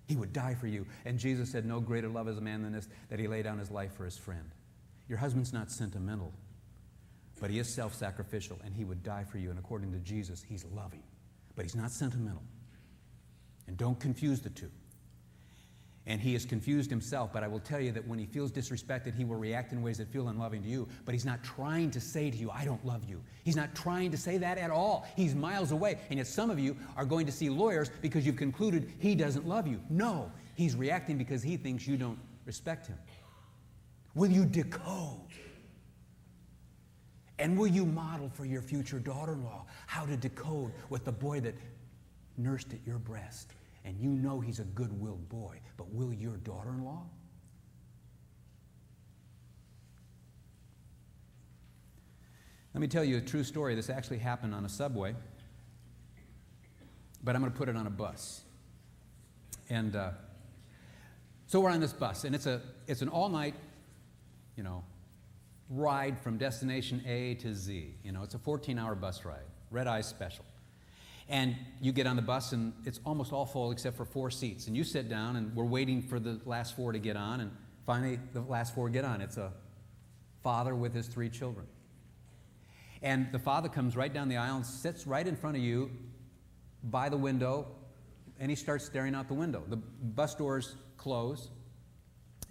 He would die for you. And Jesus said, no greater love is a man than this, that he laid down his life for his friend. Your husband's not sentimental, but he is self-sacrificial, and he would die for you. And according to Jesus, he's loving, but he's not sentimental. And don't confuse the two. And he is confused himself, but I will tell you that when he feels disrespected, he will react in ways that feel unloving to you, but he's not trying to say to you, I don't love you. He's not trying to say that at all. He's miles away, and yet some of you are going to see lawyers because you've concluded he doesn't love you. No, he's reacting because he thinks you don't respect him. Will you decode? And will you model for your future daughter-in-law how to decode with the boy that nursed at your breast? And you know he's a good-willed boy, but will your daughter-in-law? Let me tell you a true story. This actually happened on a subway, but I'm going to put it on a bus. And so we're on this bus, and it's an all-night ride from destination A to Z. It's a 14-hour bus ride, red-eye special. And you get on the bus, and it's almost all full except for 4 seats. And you sit down, and we're waiting for the last 4 to get on, and finally the last 4 get on. It's a father with his 3 children. And the father comes right down the aisle and sits right in front of you by the window, and he starts staring out the window. The bus doors close,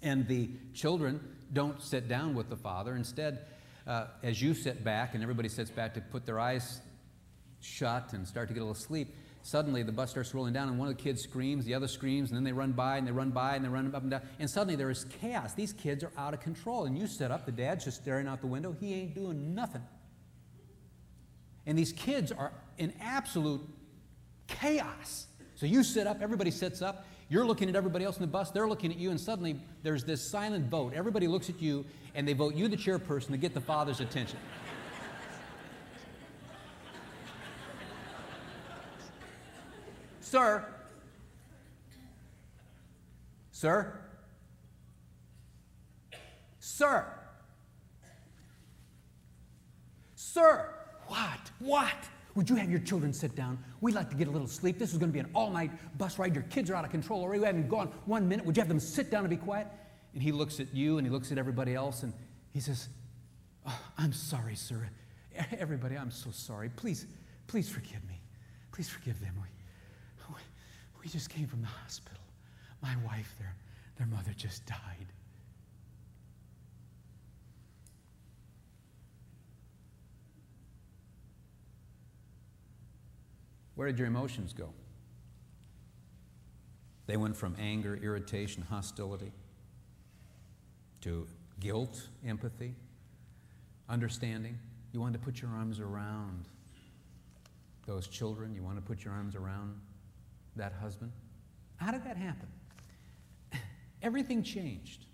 and the children don't sit down with the father. Instead, as you sit back and everybody sits back to put their eyes shut and start to get a little sleep, suddenly the bus starts rolling down, and one of the kids screams, the other screams, and then they run by, and they run by, and they run up and down, and suddenly there is chaos. These kids are out of control, and you sit up, the dad's just staring out the window, he ain't doing nothing. And these kids are in absolute chaos. So you sit up, everybody sits up, you're looking at everybody else in the bus, they're looking at you, and suddenly there's this silent vote. Everybody looks at you, and they vote you the chairperson to get the father's attention. Sir, sir, sir, sir, what? Would you have your children sit down? We'd like to get a little sleep. This is going to be an all-night bus ride. Your kids are out of control already. We haven't gone 1 minute. Would you have them sit down and be quiet? And he looks at you, and he looks at everybody else, and he says, "Oh, I'm sorry, sir. Everybody, I'm so sorry. Please forgive me. Please forgive them. We just came from the hospital. My wife, their mother just died." Where did your emotions go? They went from anger, irritation, hostility to guilt, empathy, understanding. You wanted to put your arms around those children. You wanted to put your arms around that husband. How did that happen? Everything changed,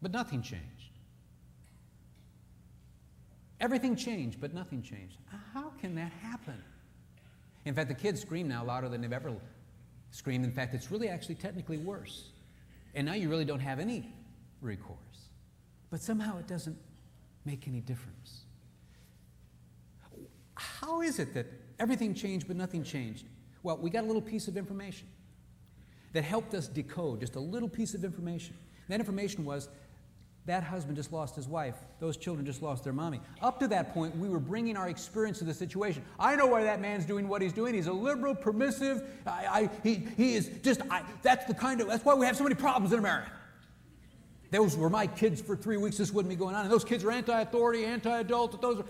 but nothing changed. Everything changed, but nothing changed. How can that happen? In fact, the kids scream now louder than they've ever screamed. In fact, it's really actually technically worse. And now you really don't have any recourse. But somehow it doesn't make any difference. How is it that everything changed but nothing changed? Well, we got a little piece of information that helped us decode, just a little piece of information. That information was that husband just lost his wife. Those children just lost their mommy. Up to that point, we were bringing our experience to the situation. I know why that man's doing what he's doing. He's a liberal, permissive. He is just, that's why we have so many problems in America. Those were my kids for 3 weeks. This wouldn't be going on. And those kids are anti-authority, anti-adult.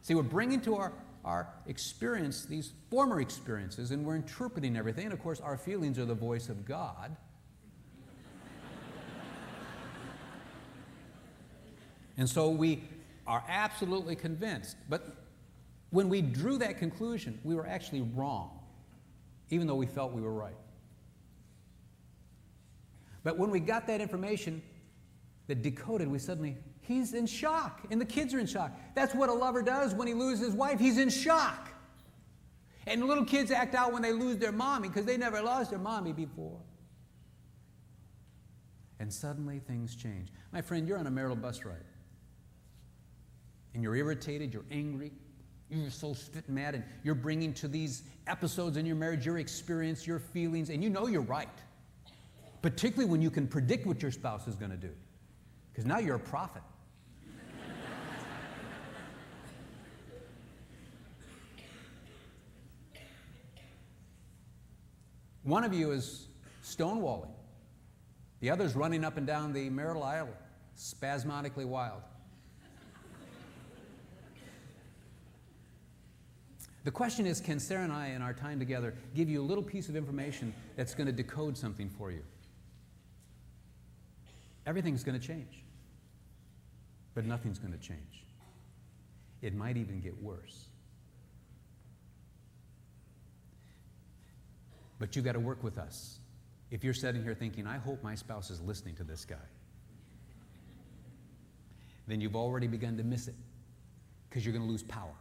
See, we're bringing to our experience these former experiences, and we're interpreting everything. And of course, our feelings are the voice of God. And so we are absolutely convinced. But when we drew that conclusion, we were actually wrong, even though we felt we were right. But when we got that information that decoded, he's in shock, and the kids are in shock. That's what a lover does when he loses his wife. He's in shock. And little kids act out when they lose their mommy because they never lost their mommy before. And suddenly things change. My friend, you're on a marital bus ride. And you're irritated, you're angry, you're so spit mad, and you're bringing to these episodes in your marriage your experience, your feelings, and you know you're right. Particularly when you can predict what your spouse is going to do. Because now you're a prophet. One of you is stonewalling. The other's running up and down the marital aisle, spasmodically wild. The question is, can Sarah and I, in our time together, give you a little piece of information that's going to decode something for you? Everything's going to change. But nothing's going to change. It might even get worse. But you've got to work with us. If you're sitting here thinking, I hope my spouse is listening to this guy, then you've already begun to miss it, because you're going to lose power.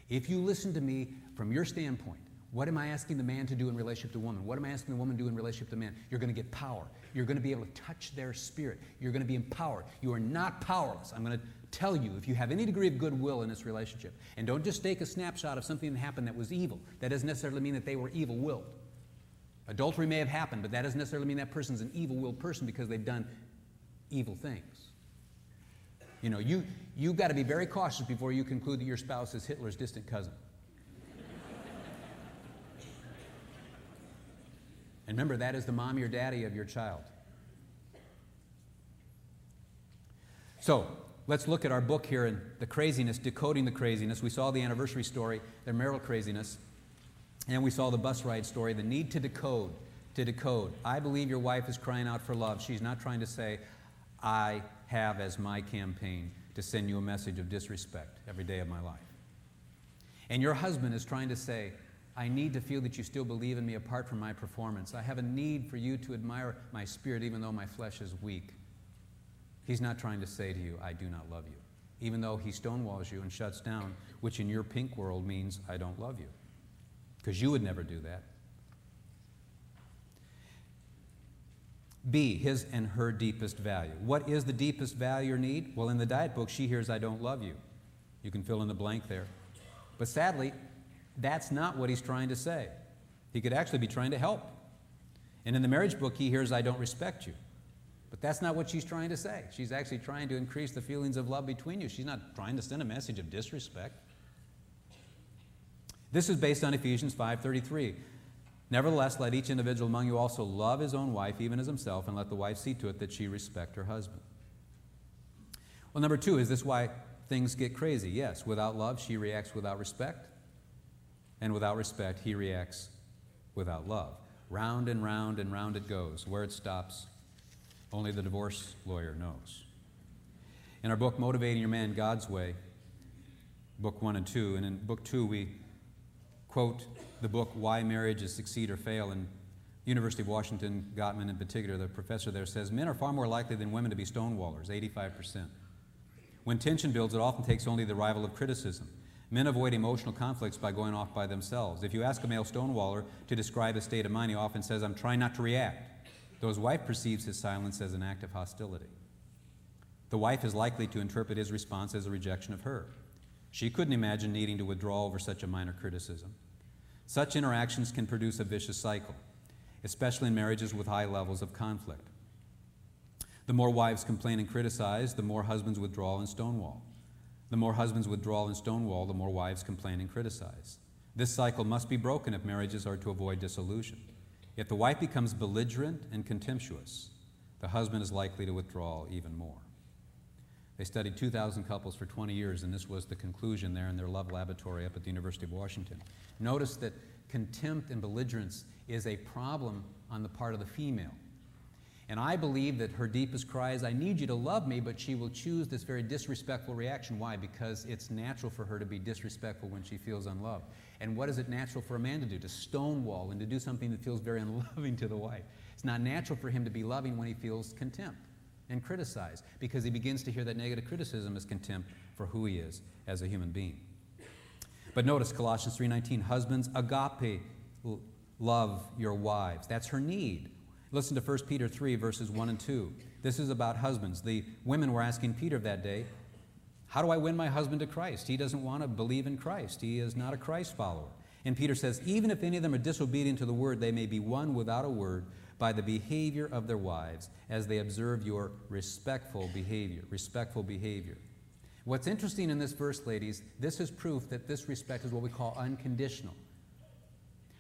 If you listen to me from your standpoint, What am I asking the man to do in relationship to woman? What am I asking the woman to do in relationship to man? You're going to get power. You're going to be able to touch their spirit. You're going to be empowered. You are not powerless. I'm going to tell you, if you have any degree of goodwill in this relationship, and don't just take a snapshot of something that happened that was evil. That doesn't necessarily mean that they were evil-willed. Adultery may have happened, but that doesn't necessarily mean that person's an evil-willed person because they've done evil things. You know, you've got to be very cautious before you conclude that your spouse is Hitler's distant cousin. And remember, that is the mommy or daddy of your child. So, let's look at our book here and the craziness, decoding the craziness. We saw the anniversary story, their marital craziness. And we saw the bus ride story, the need to decode, to decode. I believe your wife is crying out for love. She's not trying to say, I have as my campaign to send you a message of disrespect every day of my life. And your husband is trying to say, I need to feel that you still believe in me apart from my performance. I have a need for you to admire my spirit even though my flesh is weak. He's not trying to say to you, I do not love you. Even though he stonewalls you and shuts down, which in your pink world means I don't love you. Because you would never do that. B, his and her deepest value. What is the deepest value or need? Well, in the diet book, she hears, I don't love you. You can fill in the blank there. But sadly, that's not what he's trying to say. He could actually be trying to help. And in the marriage book, he hears, I don't respect you. But that's not what she's trying to say. She's actually trying to increase the feelings of love between you. She's not trying to send a message of disrespect. This is based on Ephesians 5:33. Nevertheless, let each individual among you also love his own wife, even as himself, and let the wife see to it that she respect her husband. Well, number 2, is this why things get crazy? Yes, without love, she reacts without respect. And without respect, he reacts without love. Round and round and round it goes. Where it stops, only the divorce lawyer knows. In our book, Motivating Your Man God's Way, book 1 and 2, and in book 2 we quote the book Why Marriages Succeed or Fail, and University of Washington, Gottman in particular, the professor there says, men are far more likely than women to be stonewallers, 85%. When tension builds, it often takes only the arrival of criticism. Men avoid emotional conflicts by going off by themselves. If you ask a male stonewaller to describe his state of mind, he often says, I'm trying not to react, though his wife perceives his silence as an act of hostility. The wife is likely to interpret his response as a rejection of her. She couldn't imagine needing to withdraw over such a minor criticism. Such interactions can produce a vicious cycle, especially in marriages with high levels of conflict. The more wives complain and criticize, the more husbands withdraw and stonewall. The more husbands withdraw and stonewall, the more wives complain and criticize. This cycle must be broken if marriages are to avoid dissolution. If the wife becomes belligerent and contemptuous, the husband is likely to withdraw even more. They studied 2,000 couples for 20 years, and this was the conclusion there in their love laboratory up at the University of Washington. Notice that contempt and belligerence is a problem on the part of the female. And I believe that her deepest cry is, I need you to love me, but she will choose this very disrespectful reaction. Why? Because it's natural for her to be disrespectful when she feels unloved. And what is it natural for a man to do? To stonewall and to do something that feels very unloving to the wife. It's not natural for him to be loving when he feels contempt and criticize, because he begins to hear that negative criticism as contempt for who he is as a human being. But notice Colossians 3:19, husbands, agape, love your wives. That's her need. Listen to 1 Peter 3, verses 1 and 2. This is about husbands. The women were asking Peter that day, how do I win my husband to Christ? He doesn't want to believe in Christ. He is not a Christ follower. And Peter says, even if any of them are disobedient to the word, they may be won without a word by the behavior of their wives as they observe your respectful behavior. Respectful behavior. What's interesting in this verse, ladies, this is proof that this respect is what we call unconditional.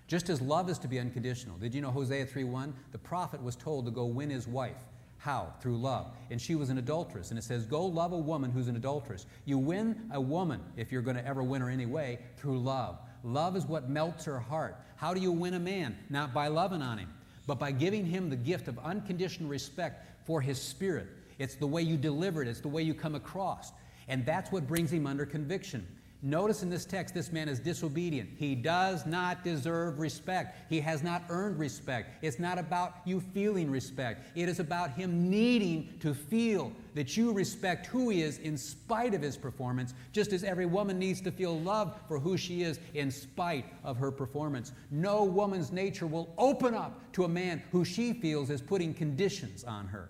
Just as love is to be unconditional. Did you know Hosea 3:1? The prophet was told to go win his wife. How? Through love. And she was an adulteress. And it says, go love a woman who's an adulteress. You win a woman, if you're going to ever win her anyway, through love. Love is what melts her heart. How do you win a man? Not by loving on him, but by giving him the gift of unconditional respect for his spirit. It's the way you deliver it. It's the way you come across. And that's what brings him under conviction. Notice in this text, this man is disobedient. He does not deserve respect. He has not earned respect. It's not about you feeling respect. It is about him needing to feel that you respect who he is in spite of his performance, just as every woman needs to feel love for who she is in spite of her performance. No woman's nature will open up to a man who she feels is putting conditions on her.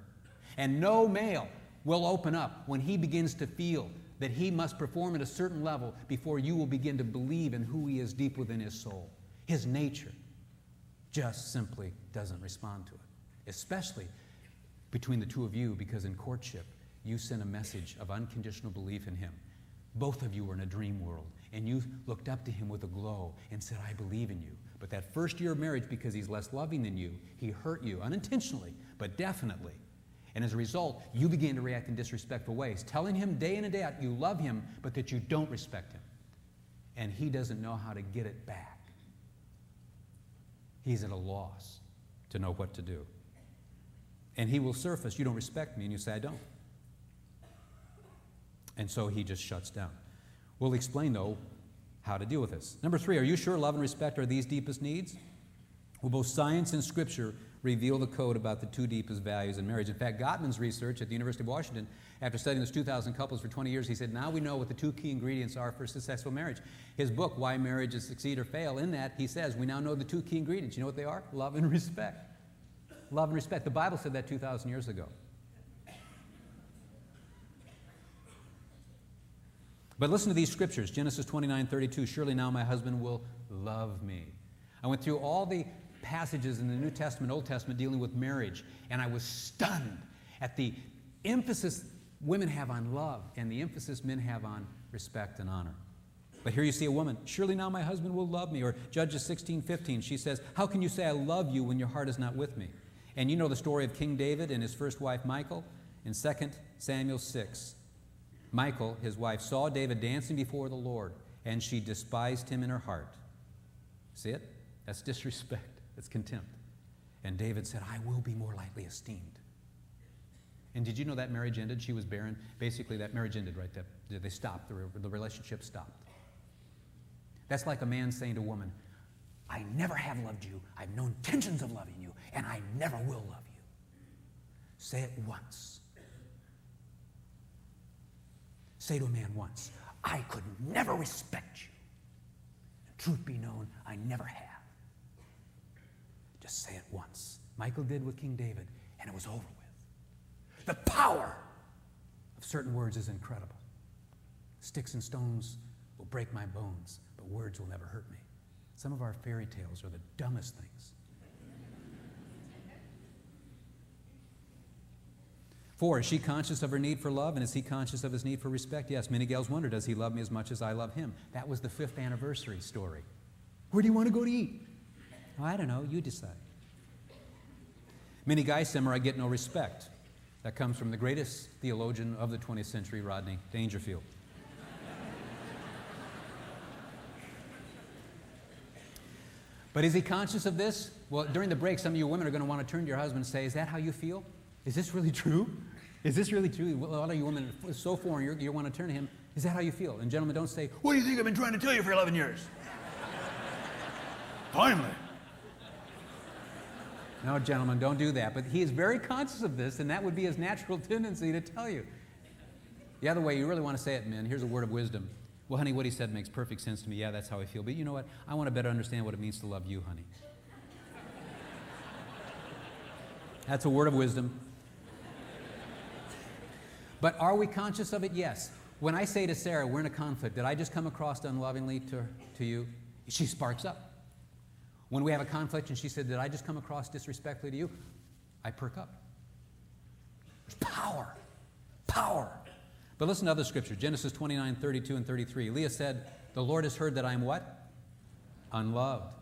And no male will open up when he begins to feel that he must perform at a certain level before you will begin to believe in who he is deep within his soul. His nature just simply doesn't respond to it, especially between the two of you, because in courtship, you sent a message of unconditional belief in him. Both of you were in a dream world, and you looked up to him with a glow and said, I believe in you. But that first year of marriage, because he's less loving than you, he hurt you, unintentionally, but definitely. And as a result, you began to react in disrespectful ways, telling him day in and day out you love him, but that you don't respect him. And he doesn't know how to get it back. He's at a loss to know what to do. And he will surface, you don't respect me, and you say, I don't. And so he just shuts down. We'll explain, though, how to deal with this. Number 3, are you sure love and respect are these deepest needs? Well, both science and Scripture reveal the code about the two deepest values in marriage. In fact, Gottman's research at the University of Washington, after studying those 2,000 couples for 20 years, he said, now we know what the two key ingredients are for successful marriage. His book, Why Marriages Succeed or Fail, in that he says, we now know the two key ingredients. You know what they are? Love and respect. Love and respect. The Bible said that 2,000 years ago. But listen to these scriptures. Genesis 29:32, surely now my husband will love me. I went through all the passages in the New Testament, Old Testament dealing with marriage, and I was stunned at the emphasis women have on love and the emphasis men have on respect and honor. But here you see a woman, surely now my husband will love me. Or Judges 16:15, she says, how can you say I love you when your heart is not with me? And you know the story of King David and his first wife Michal in 2 Samuel 6. Michal, his wife, saw David dancing before the Lord, and she despised him in her heart. See it? That's disrespect. That's contempt. And David said, I will be more lightly esteemed. And did you know that marriage ended? She was barren. Basically, that marriage ended right there. They stopped. The relationship stopped. That's like a man saying to a woman, I never have loved you. I have no intentions of loving you, and I never will love you. Say it once. Say to a man once, I could never respect you. And truth be known, I never have. Just say it once. Michal did with King David, and it was over with. The power of certain words is incredible. Sticks and stones will break my bones, but words will never hurt me. Some of our fairy tales are the dumbest things. 4, is she conscious of her need for love, and is he conscious of his need for respect? Yes, many gals wonder, does he love me as much as I love him? That was the 5th anniversary story. Where do you want to go to eat? Oh, I don't know, you decide. Many guys simmer, I get no respect. That comes from the greatest theologian of the 20th century, Rodney Dangerfield. But is he conscious of this? Well, during the break, some of you women are going to want to turn to your husband and say, is that how you feel? Is this really true? Is this really true? A lot of you women are so foreign, you want to turn to him. Is that how you feel? And gentlemen, don't say, what do you think I've been trying to tell you for 11 years? Finally. No, gentlemen, don't do that. But he is very conscious of this, and that would be his natural tendency to tell you. The other way, you really want to say it, men, here's a word of wisdom. Well, honey, what he said makes perfect sense to me. Yeah, that's how I feel. But you know what? I want to better understand what it means to love you, honey. That's a word of wisdom. But are we conscious of it? Yes. When I say to Sarah, we're in a conflict, did I just come across unlovingly to you? She sparks up. When we have a conflict and she said, did I just come across disrespectfully to you? I perk up. There's power. Power. But listen to other scriptures. Genesis 29:32 and 33. Leah said, the Lord has heard that I am what? Unloved.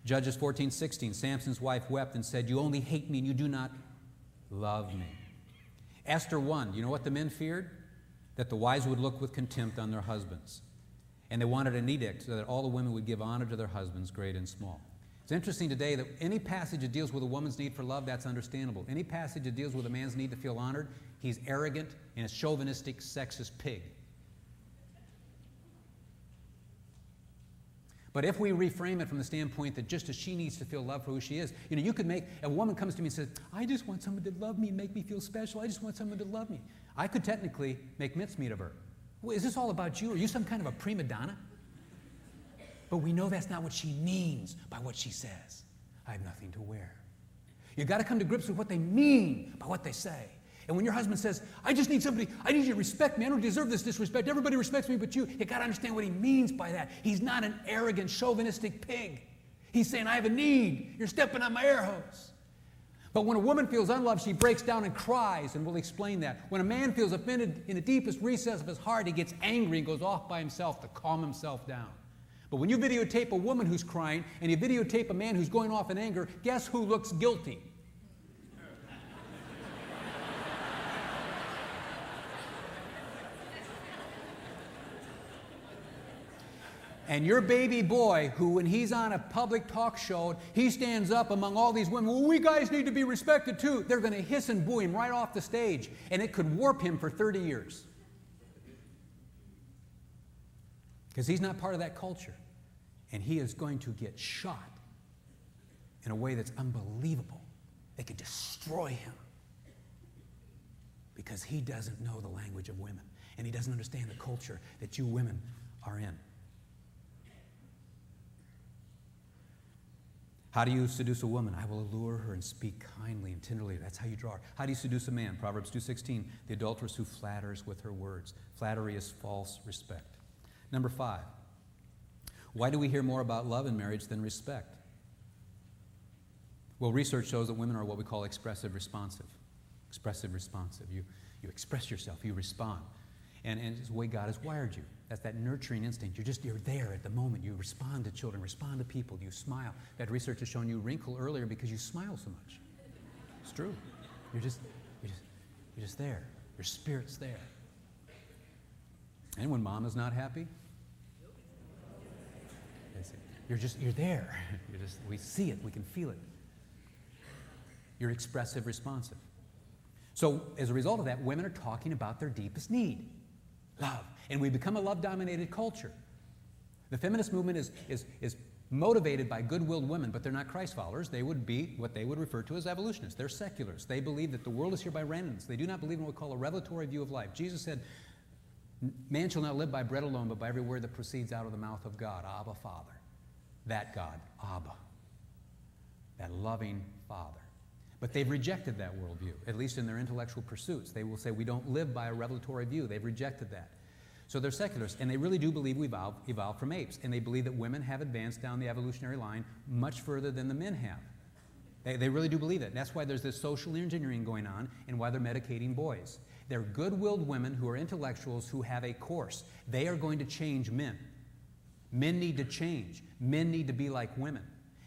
Judges 14:16. Samson's wife wept and said, you only hate me and you do not love me. Esther 1. You know what the men feared? That the wives would look with contempt on their husbands. And they wanted an edict so that all the women would give honor to their husbands, great and small. It's interesting today that any passage that deals with a woman's need for love, that's understandable. Any passage that deals with a man's need to feel honored, he's arrogant and a chauvinistic, sexist pig. But if we reframe it from the standpoint that just as she needs to feel loved for who she is, you could make, a woman comes to me and says, I just want someone to love me and make me feel special. I just want someone to love me. I could technically make mincemeat of her. Well, is this all about you? Are you some kind of a prima donna? But we know that's not what she means by what she says. I have nothing to wear. You've got to come to grips with what they mean by what they say. And when your husband says, I just need somebody, I need you to respect me. I don't deserve this disrespect. Everybody respects me but you got to understand what he means by that. He's not an arrogant, chauvinistic pig. He's saying, I have a need. You're stepping on my air hose. But when a woman feels unloved, she breaks down and cries, and we'll explain that. When a man feels offended in the deepest recess of his heart, he gets angry and goes off by himself to calm himself down. But when you videotape a woman who's crying and you videotape a man who's going off in anger, guess who looks guilty? And your baby boy, who when he's on a public talk show, he stands up among all these women, well, we guys need to be respected too. They're going to hiss and boo him right off the stage, and it could warp him for 30 years. Because he's not part of that culture. And he is going to get shot in a way that's unbelievable. They could destroy him. Because he doesn't know the language of women. And he doesn't understand the culture that you women are in. How do you seduce a woman? I will allure her and speak kindly and tenderly. That's how you draw her. How do you seduce a man? Proverbs 2:16, the adulteress who flatters with her words. Flattery is false respect. Number 5, why do we hear more about love in marriage than respect? Well, research shows that women are what we call expressive responsive. Expressive responsive. You express yourself, you respond. And it's the way God has wired you. That's that nurturing instinct. You're there at the moment. You respond to children, respond to people, you smile. That research has shown you wrinkle earlier because you smile so much. It's true. You're just there. Your spirit's there. And when mom is not happy, you're there. We see it, we can feel it. You're expressive responsive. So as a result of that, women are talking about their deepest need. Love. And we become a love-dominated culture. The feminist movement is motivated by good-willed women, but they're not Christ followers. They would be what they would refer to as evolutionists. They're secularists. They believe that the world is here by randomness. They do not believe in what we call a revelatory view of life. Jesus said, man shall not live by bread alone, but by every word that proceeds out of the mouth of God, Abba, Father. That God, Abba. That loving Father. But they've rejected that worldview, at least in their intellectual pursuits. They will say we don't live by a revelatory view. They've rejected that. So they're secularists, and they really do believe we evolved from apes, and they believe that women have advanced down the evolutionary line much further than the men have. They really do believe that. And that's why there's this social engineering going on and why they're medicating boys. They're good-willed women who are intellectuals who have a course. They are going to change men. Men need to change. Men need to be like women.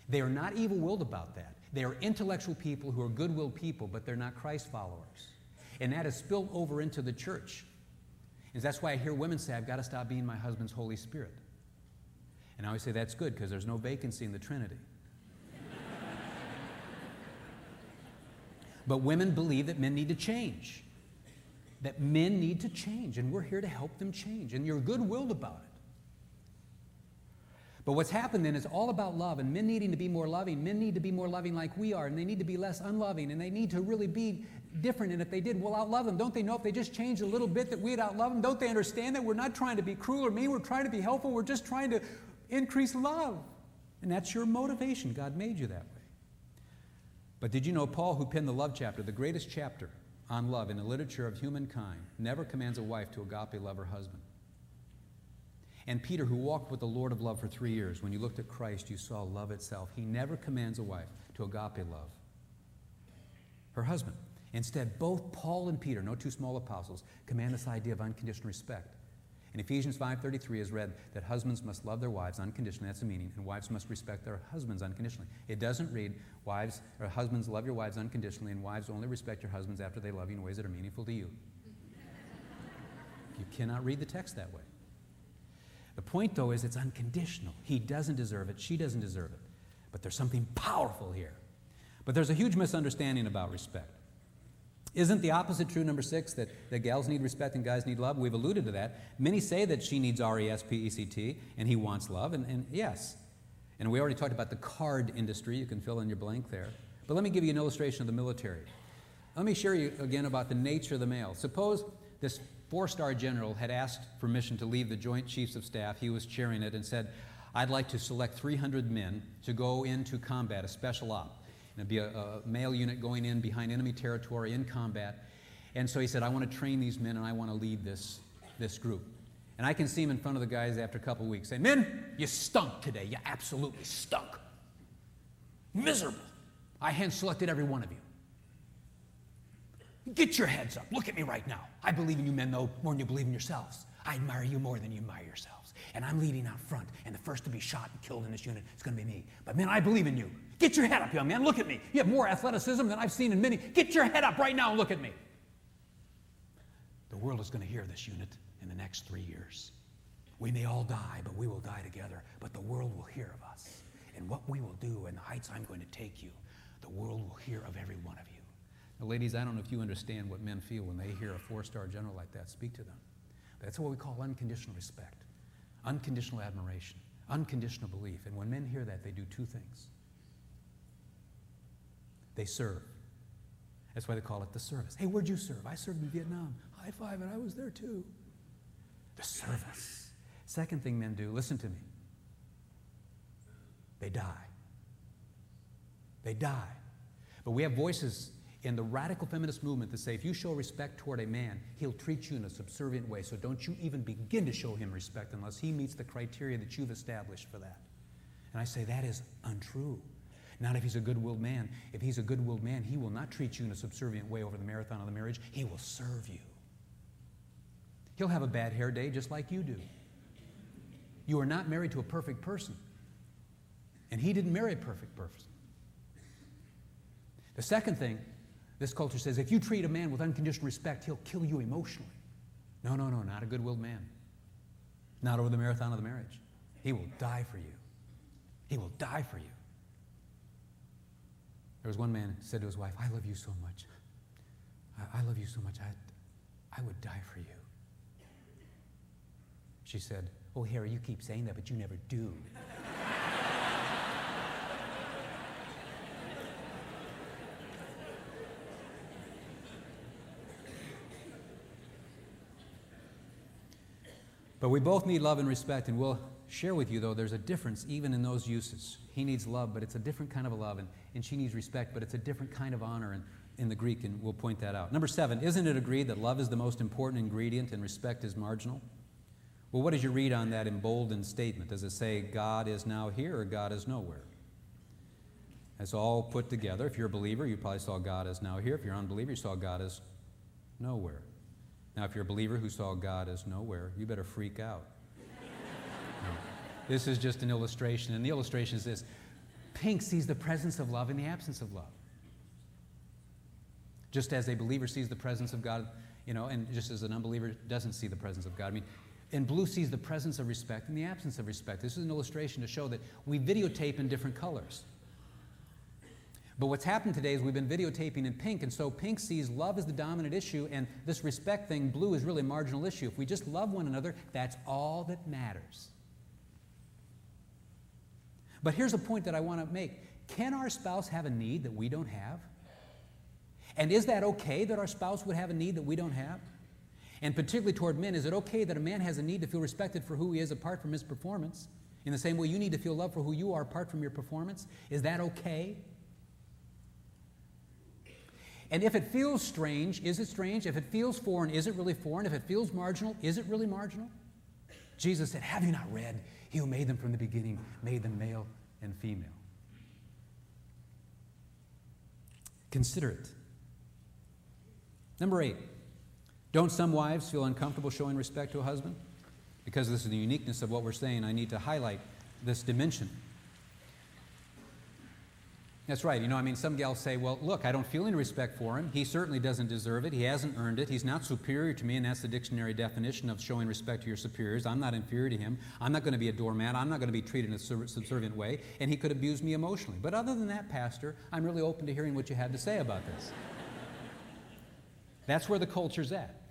They are not evil-willed about that. They are intellectual people who are good-willed people, but they're not Christ followers. And that has spilled over into the church. And that's why I hear women say, I've got to stop being my husband's Holy Spirit. And I always say that's good because there's no vacancy in the Trinity. But women believe that men need to change. That men need to change, and we're here to help them change. And you're good-willed about it. But what's happened then is all about love, and men needing to be more loving. Men need to be more loving like we are, and they need to be less unloving, and they need to really be different. And if they did, we'll outlove them. Don't they know if they just changed a little bit that we'd outlove them? Don't they understand that we're not trying to be cruel or mean? We're trying to be helpful. We're just trying to increase love. And that's your motivation. God made you that way. But did you know Paul, who penned the love chapter, the greatest chapter on love in the literature of humankind, never commands a wife to agape love her husband? And Peter, who walked with the Lord of love for 3 years, when you looked at Christ, you saw love itself. He never commands a wife to agape love her husband. Instead, both Paul and Peter, no two small apostles, command this idea of unconditional respect. In Ephesians 5:33 is read that husbands must love their wives unconditionally. That's the meaning. And wives must respect their husbands unconditionally. It doesn't read, wives or husbands love your wives unconditionally, and wives only respect your husbands after they love you in ways that are meaningful to you. You cannot read the text that way. The point, though, is it's unconditional. He doesn't deserve it. She doesn't deserve it. But there's something powerful here. But there's a huge misunderstanding about respect. Isn't the opposite true, number 6, that gals need respect and guys need love? We've alluded to that. Many say that she needs R-E-S-P-E-C-T and he wants love, and yes. And we already talked about the card industry. You can fill in your blank there. But let me give you an illustration of the military. Let me share you again about the nature of the male. Suppose this 4-star general had asked permission to leave the Joint Chiefs of Staff. He was chairing it and said, I'd like to select 300 men to go into combat, a special op. And it'd be a male unit going in behind enemy territory in combat. And so he said, I want to train these men and I want to lead this group. And I can see him in front of the guys after a couple of weeks saying, men, you stunk today. You absolutely stunk. Miserable. I hand-selected every one of you. Get your heads up. Look at me right now. I believe in you men, though, more than you believe in yourselves. I admire you more than you admire yourselves. And I'm leading out front, and the first to be shot and killed in this unit is going to be me. But, man, I believe in you. Get your head up, young man. Look at me. You have more athleticism than I've seen in many. Get your head up right now and look at me. The world is going to hear this unit in the next 3 years. We may all die, but we will die together. But the world will hear of us. And what we will do and the heights I'm going to take you, the world will hear of every one of you. Now, ladies, I don't know if you understand what men feel when they hear a 4-star general like that speak to them. That's what we call unconditional respect, unconditional admiration, unconditional belief. And when men hear that, they do 2 things. They serve. That's why they call it the service. Hey, where'd you serve? I served in Vietnam. High five, and I was there too. The service. Second thing men do, listen to me. They die. They die. But we have voices in the radical feminist movement that say if you show respect toward a man, he'll treat you in a subservient way. So don't you even begin to show him respect unless he meets the criteria that you've established for that. And I say that is untrue. Not if he's a good-willed man. If he's a good-willed man, he will not treat you in a subservient way over the marathon of the marriage. He will serve you. He'll have a bad hair day just like you do. You are not married to a perfect person. And he didn't marry a perfect person. The second thing, this culture says, if you treat a man with unconditional respect, he'll kill you emotionally. No, not a good-willed man. Not over the marathon of the marriage. He will die for you. He will die for you. There was one man who said to his wife, I love you so much. I love you so much, I would die for you. She said, oh, Harry, you keep saying that, but you never do. But we both need love and respect, and we'll share with you, though, there's a difference even in those uses. He needs love, but it's a different kind of a love, and she needs respect, but it's a different kind of honor in the Greek, and we'll point that out. Number 7, isn't it agreed that love is the most important ingredient and respect is marginal? Well, what does you read on that emboldened statement? Does it say God is now here or God is nowhere? It's all put together. If you're a believer, you probably saw God is now here. If you're an unbeliever, you saw God is nowhere. Now, if you're a believer who saw God as nowhere, you better freak out. No. This is just an illustration, and the illustration is this. Pink sees the presence of love in the absence of love. Just as a believer sees the presence of God, and just as an unbeliever doesn't see the presence of God. And blue sees the presence of respect in the absence of respect. This is an illustration to show that we videotape in different colors. But what's happened today is we've been videotaping in pink, and so pink sees love as the dominant issue, and this respect thing, blue, is really a marginal issue. If we just love one another, that's all that matters. But here's a point that I want to make. Can our spouse have a need that we don't have? And is that okay that our spouse would have a need that we don't have? And particularly toward men, is it okay that a man has a need to feel respected for who he is apart from his performance? In the same way you need to feel love for who you are apart from your performance? Is that okay? And if it feels strange, is it strange? If it feels foreign, is it really foreign? If it feels marginal, is it really marginal? Jesus said, have you not read? He who made them from the beginning made them male and female. Consider it. Number 8, don't some wives feel uncomfortable showing respect to a husband? Because this is the uniqueness of what we're saying, I need to highlight this dimension. That's right. Some gals say, well, look, I don't feel any respect for him. He certainly doesn't deserve it. He hasn't earned it. He's not superior to me, and that's the dictionary definition of showing respect to your superiors. I'm not inferior to him. I'm not going to be a doormat. I'm not going to be treated in a subservient way, and he could abuse me emotionally. But other than that, Pastor, I'm really open to hearing what you had to say about this. That's where the culture's at.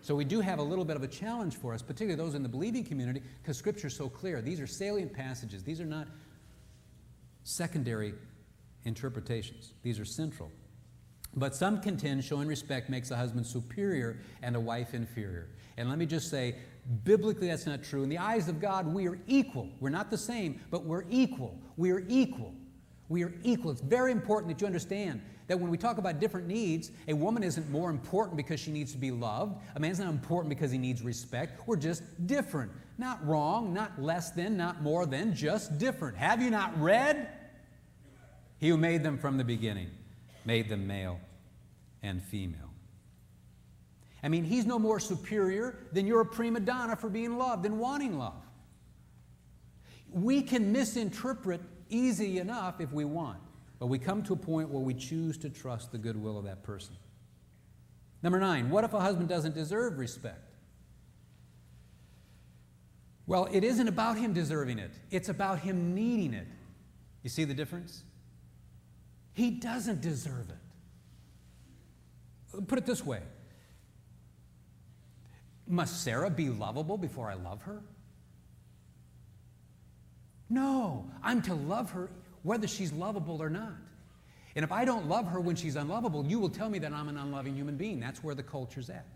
So we do have a little bit of a challenge for us, particularly those in the believing community, because Scripture's so clear. These are salient passages. These are not secondary interpretations. These are central. But some contend showing respect makes a husband superior and a wife inferior. And let me just say, biblically that's not true. In the eyes of God, we are equal. We're not the same, but we're equal. We are equal. We are equal. It's very important that you understand that when we talk about different needs, a woman isn't more important because she needs to be loved. A man's not important because he needs respect. We're just different. Not wrong, not less than, not more than, just different. Have you not read? He who made them from the beginning made them male and female. I mean, he's no more superior than you're a prima donna for being loved and wanting love. We can misinterpret easy enough if we want, but we come to a point where we choose to trust the goodwill of that person. Number 9, what if a husband doesn't deserve respect? Well, it isn't about him deserving it. It's about him needing it. You see the difference? He doesn't deserve it. Put it this way. Must Sarah be lovable before I love her? No, I'm to love her whether she's lovable or not. And if I don't love her when she's unlovable, you will tell me that I'm an unloving human being. That's where the culture's at.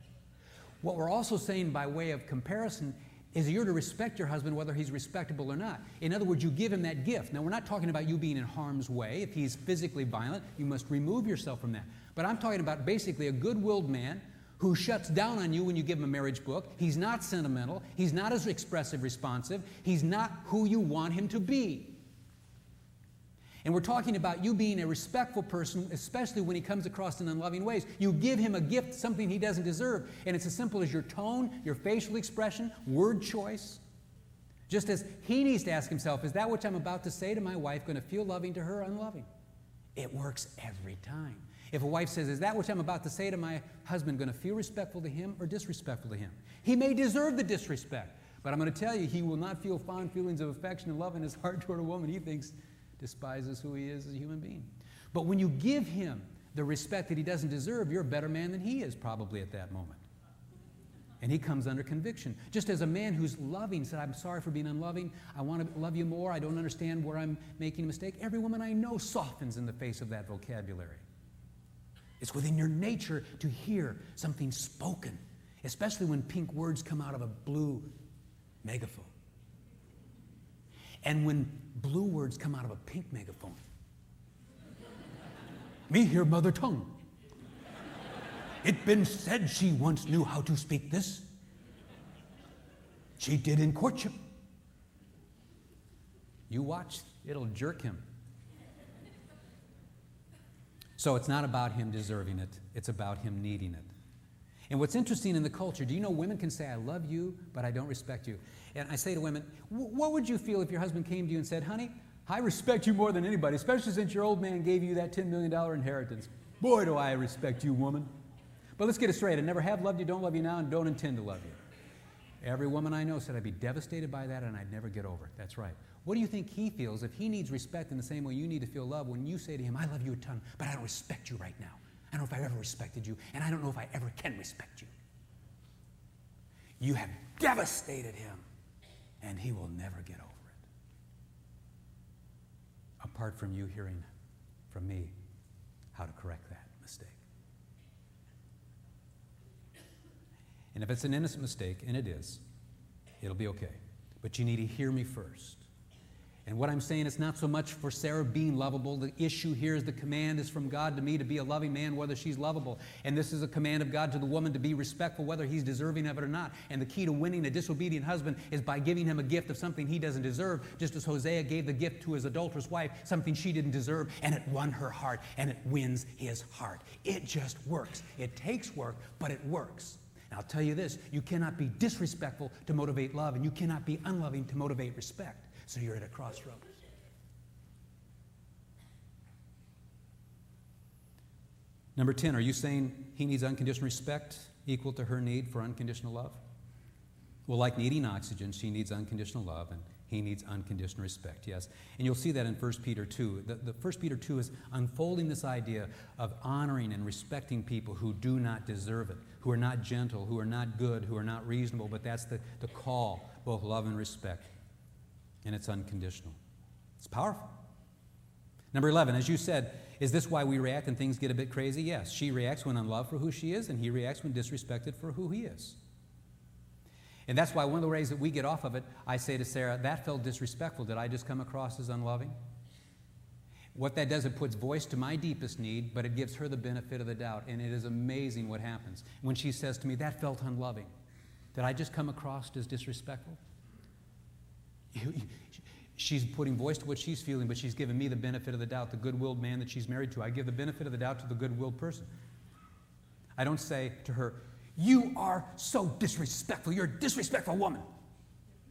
What we're also saying by way of comparison is you're to respect your husband whether he's respectable or not. In other words, you give him that gift. Now, we're not talking about you being in harm's way. If he's physically violent, you must remove yourself from that. But I'm talking about basically a good-willed man who shuts down on you when you give him a marriage book. He's not sentimental. He's not as expressive, responsive. He's not who you want him to be. And we're talking about you being a respectful person, especially when he comes across in unloving ways. You give him a gift, something he doesn't deserve. And it's as simple as your tone, your facial expression, word choice. Just as he needs to ask himself, is that which I'm about to say to my wife going to feel loving to her or unloving? It works every time. If a wife says, is that which I'm about to say to my husband going to feel respectful to him or disrespectful to him? He may deserve the disrespect, but I'm going to tell you, he will not feel fond feelings of affection and love in his heart toward a woman he thinks despises who he is as a human being. But when you give him the respect that he doesn't deserve, you're a better man than he is probably at that moment. And he comes under conviction. Just as a man who's loving said, I'm sorry for being unloving. I want to love you more. I don't understand where I'm making a mistake. Every woman I know softens in the face of that vocabulary. It's within your nature to hear something spoken, especially when pink words come out of a blue megaphone. And when blue words come out of a pink megaphone. Me hear mother tongue. It been said she once knew how to speak this. She did in courtship. You watch, it'll jerk him. So it's not about him deserving it. It's about him needing it. And what's interesting in the culture, do you know women can say, I love you, but I don't respect you? And I say to women, what would you feel if your husband came to you and said, honey, I respect you more than anybody, especially since your old man gave you that $10 million inheritance. Boy, do I respect you, woman. But let's get it straight. I never have loved you, don't love you now, and don't intend to love you. Every woman I know said I'd be devastated by that and I'd never get over it. That's right. What do you think he feels if he needs respect in the same way you need to feel love when you say to him, I love you a ton, but I don't respect you right now. I don't know if I've ever respected you, and I don't know if I ever can respect you. You have devastated him, and he will never get over it. Apart from you hearing from me how to correct that mistake. And if it's an innocent mistake, and it is, it'll be okay. But you need to hear me first. And what I'm saying is not so much for Sarah being lovable. The issue here is the command is from God to me to be a loving man, whether she's lovable. And this is a command of God to the woman to be respectful, whether he's deserving of it or not. And the key to winning a disobedient husband is by giving him a gift of something he doesn't deserve, just as Hosea gave the gift to his adulterous wife, something she didn't deserve, and it won her heart, and it wins his heart. It just works. It takes work, but it works. Now, I'll tell you this, you cannot be disrespectful to motivate love, and you cannot be unloving to motivate respect. So you're at a crossroads. Number 10, are you saying he needs unconditional respect equal to her need for unconditional love? Well, like needing oxygen, she needs unconditional love, and He needs unconditional respect, yes. And you'll see that in 1 Peter 2. The 1 Peter 2 is unfolding this idea of honoring and respecting people who do not deserve it, who are not gentle, who are not good, who are not reasonable, but that's the call, both love and respect. And it's unconditional. It's powerful. Number 11, as you said, is this why we react when things get a bit crazy? Yes. She reacts when unloved for who she is, and he reacts when disrespected for who he is. And that's why one of the ways that we get off of it, I say to Sarah, that felt disrespectful. Did I just come across as unloving? What that does, it puts voice to my deepest need, but it gives her the benefit of the doubt. And it is amazing what happens. When she says to me, that felt unloving. Did I just come across as disrespectful? She's putting voice to what she's feeling, but she's giving me the benefit of the doubt, the good-willed man that she's married to. I give the benefit of the doubt to the good-willed person. I don't say to her, you are so disrespectful. You're a disrespectful woman.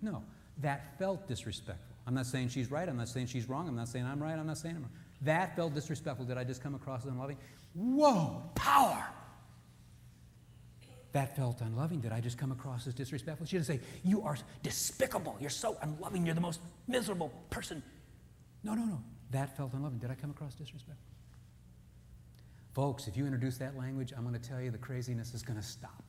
No, that felt disrespectful. I'm not saying she's right. I'm not saying she's wrong. I'm not saying I'm right. I'm not saying I'm wrong. That felt disrespectful. Did I just come across as unloving? Whoa, power. That felt unloving. Did I just come across as disrespectful? She didn't say, you are despicable. You're so unloving. You're the most miserable person. No. That felt unloving. Did I come across disrespectful? Folks, if you introduce that language, I'm going to tell you the craziness is going to stop.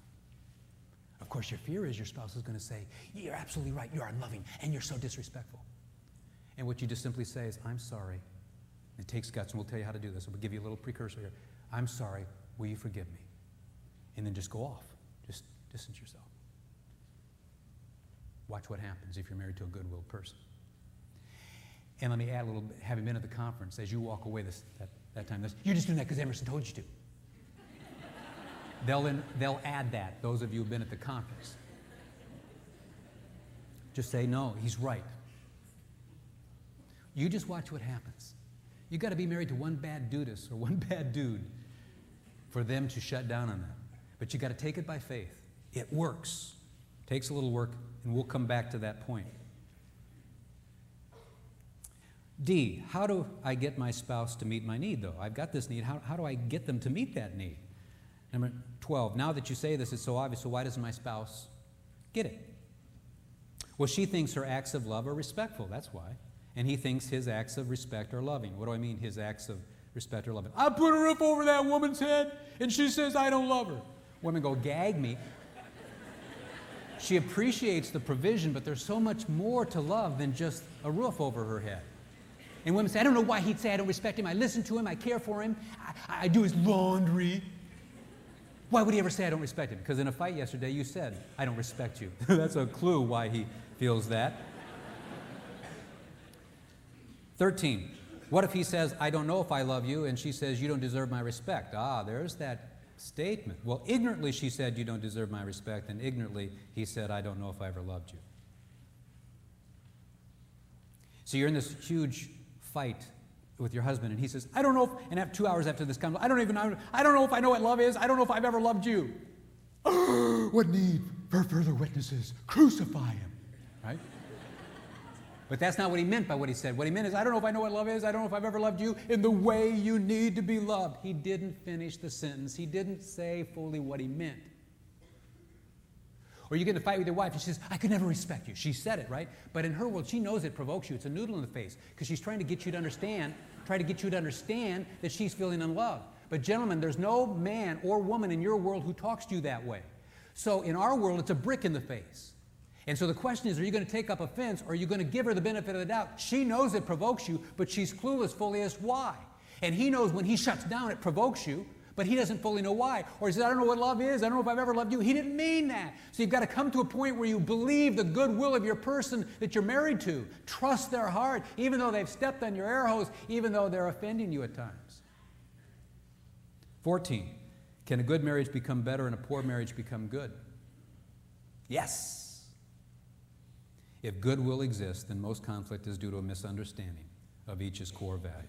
Of course, your fear is your spouse is going to say, you're absolutely right, you're unloving, and you're so disrespectful. And what you just simply say is, I'm sorry. It takes guts, and we'll tell you how to do this. We'll give you a little precursor here. I'm sorry, will you forgive me? And then just go off. Just distance yourself. Watch what happens if you're married to a good-willed person. And let me add a little bit, having been at the conference, as you walk away that time, you're just doing that because Emerson told you to. They'll add that, those of you who've been at the conference. Just say, no, he's right. You just watch what happens. You've got to be married to one bad dudess or one bad dude for them to shut down on that. But you've got to take it by faith. It works. Takes a little work, and we'll come back to that point. D, how do I get my spouse to meet my need, though? I've got this need. How do I get them to meet that need? Number 12, now that you say this, it's so obvious, so why doesn't my spouse get it? Well, she thinks her acts of love are respectful, that's why. And he thinks his acts of respect are loving. What do I mean, his acts of respect are loving? I put a roof over that woman's head, and she says I don't love her. Women go, gag me. She appreciates the provision, but there's so much more to love than just a roof over her head. And women say, I don't know why he'd say I don't respect him. I listen to him. I care for him. I do his laundry. Why would he ever say I don't respect him? Because in a fight yesterday, you said, I don't respect you. That's a clue why he feels that. 13, what if he says, I don't know if I love you, and she says, you don't deserve my respect? There's that statement. Well, ignorantly she said, you don't deserve my respect, and ignorantly he said, I don't know if I ever loved you. So you're in this huge fight with your husband, and he says, I don't know if, and after 2 hours after this comes, I don't know if I know what love is. I don't know if I've ever loved you. What need for further witnesses? Crucify him, right? But that's not what he meant by what he said. What he meant is, I don't know if I know what love is. I don't know if I've ever loved you in the way you need to be loved. He didn't finish the sentence. He didn't say fully what he meant. Or you get in a fight with your wife, and she says, I could never respect you. She said it, right? But in her world, she knows it provokes you. It's a noodle in the face, because she's trying to get you to understand that she's feeling unloved. But gentlemen, there's no man or woman in your world who talks to you that way. So in our world, it's a brick in the face. And so the question is, are you going to take up offense, or are you going to give her the benefit of the doubt? She knows it provokes you, but she's clueless fully as to why. And he knows when he shuts down, it provokes you, but he doesn't fully know why. Or he says, I don't know what love is. I don't know if I've ever loved you. He didn't mean that. So you've got to come to a point where you believe the goodwill of your person that you're married to. Trust their heart, even though they've stepped on your air hose, even though they're offending you at times. 14, can a good marriage become better and a poor marriage become good? Yes. If goodwill exists, then most conflict is due to a misunderstanding of each's core value.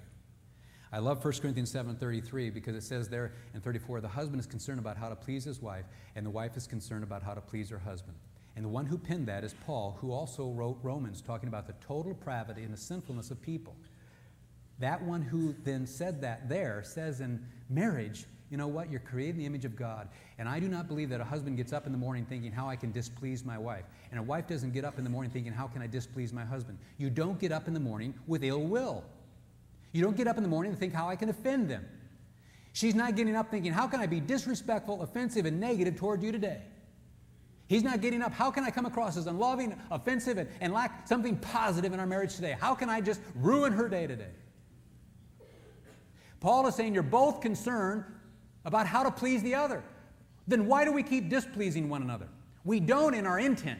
I love 1 Corinthians 7:33 because it says there in 34, the husband is concerned about how to please his wife, and the wife is concerned about how to please her husband. And the one who penned that is Paul, who also wrote Romans, talking about the total depravity and the sinfulness of people. That one who then said that there says in marriage, You know what? You're created in the image of God. And I do not believe that a husband gets up in the morning thinking how I can displease my wife. And a wife doesn't get up in the morning thinking how can I displease my husband. You don't get up in the morning with ill will. You don't get up in the morning and think how I can offend them. She's not getting up thinking how can I be disrespectful, offensive, and negative toward you today. He's not getting up, how can I come across as unloving, offensive, and lack something positive in our marriage today? How can I just ruin her day today? Paul is saying you're both concerned about how to please the other. Then why do we keep displeasing one another? We don't in our intent.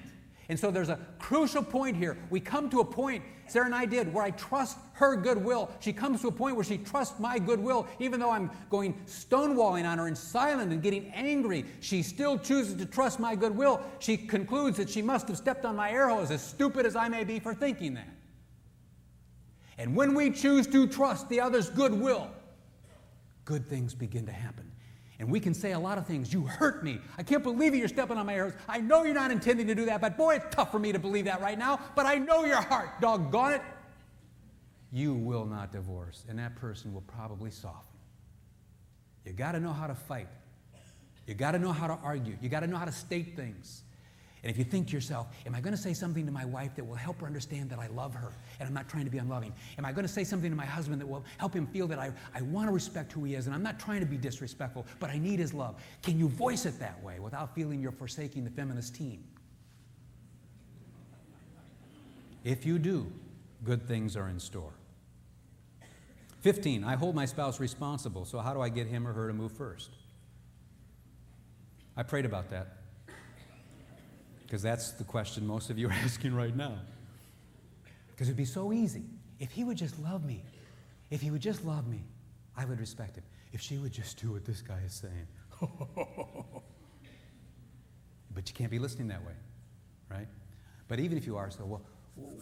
And so there's a crucial point here. We come to a point, Sarah and I did, where I trust her goodwill. She comes to a point where she trusts my goodwill. Even though I'm going stonewalling on her and silent and getting angry, she still chooses to trust my goodwill. She concludes that she must have stepped on my air hose, as stupid as I may be for thinking that. And when we choose to trust the other's goodwill, good things begin to happen. And we can say a lot of things. You hurt me. I can't believe you're stepping on my air hose. I know you're not intending to do that, but boy, it's tough for me to believe that right now. But I know your heart, doggone it. You will not divorce, and that person will probably soften. You got to know how to fight. You got to know how to argue. You got to know how to state things. And if you think to yourself, am I going to say something to my wife that will help her understand that I love her and I'm not trying to be unloving? Am I going to say something to my husband that will help him feel that I want to respect who he is and I'm not trying to be disrespectful, but I need his love? Can you voice it that way without feeling you're forsaking the feminist team? If you do, good things are in store. 15, I hold my spouse responsible, so how do I get him or her to move first? I prayed about that, because that's the question most of you are asking right now. Because it'd be so easy. If he would just love me, if he would just love me, I would respect him. If she would just do what this guy is saying. But you can't be listening that way, right? But even if you are, so, well,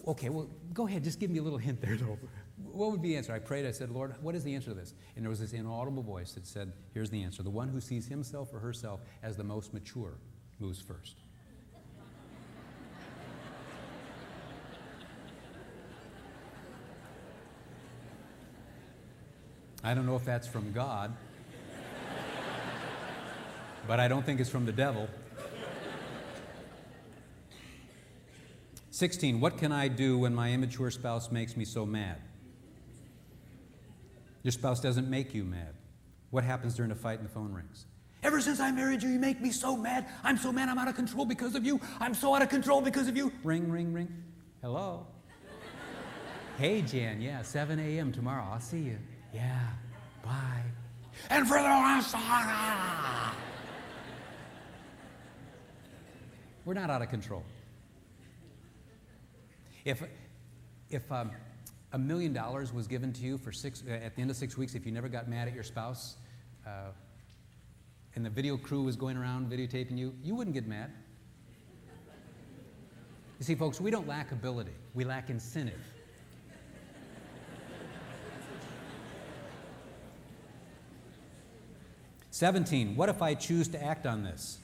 okay, well, go ahead, just give me a little hint there, though. What would be the answer? I prayed, I said, Lord, what is the answer to this? And there was this inaudible voice that said, here's the answer. The one who sees himself or herself as the most mature moves first. I don't know if that's from God, but I don't think it's from the devil. 16, what can I do when my immature spouse makes me so mad? Your spouse doesn't make you mad. What happens during a fight and the phone rings? Ever since I married you, you make me so mad. I'm so mad I'm out of control because of you. I'm so out of control because of you. Ring, ring, ring. Hello? Hey, Jan, yeah, 7 a.m. tomorrow. I'll see you. Yeah, bye. And for the last time. We're not out of control. If $1 million was given to you for at the end of 6 weeks, if you never got mad at your spouse, and the video crew was going around videotaping you, you wouldn't get mad. You see, folks, we don't lack ability. We lack incentive. "17, what if I choose to act on this?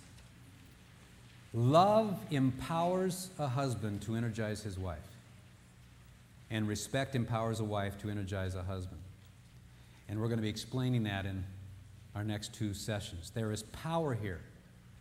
Love empowers a husband to energize his wife, and respect empowers a wife to energize a husband. And we're going to be explaining that in our next 2 sessions. There is power here.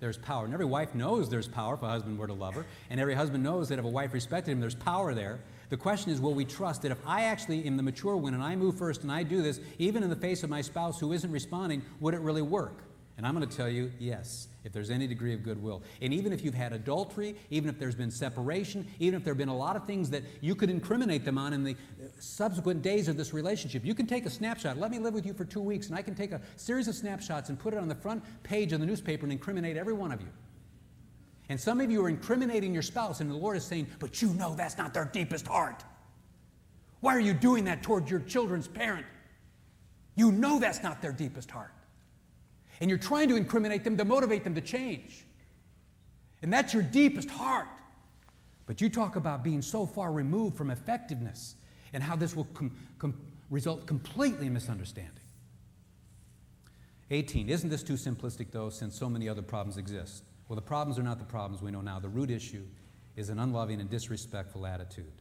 There's power. And every wife knows there's power if a husband were to love her. And every husband knows that if a wife respected him, there's power there. The question is, will we trust that if I actually am the mature one and I move first and I do this, even in the face of my spouse who isn't responding, would it really work? And I'm going to tell you, yes, if there's any degree of goodwill. And even if you've had adultery, even if there's been separation, even if there have been a lot of things that you could incriminate them on in the subsequent days of this relationship, you can take a snapshot. Let me live with you for 2 weeks, and I can take a series of snapshots and put it on the front page of the newspaper and incriminate every one of you. And some of you are incriminating your spouse, and the Lord is saying, but you know that's not their deepest heart. Why are you doing that toward your children's parent? You know that's not their deepest heart. And you're trying to incriminate them to motivate them to change. And that's your deepest heart. But you talk about being so far removed from effectiveness and how this will result completely in misunderstanding. 18, isn't this too simplistic, though, since so many other problems exist? Well, the problems are not the problems we know now. The root issue is an unloving and disrespectful attitude.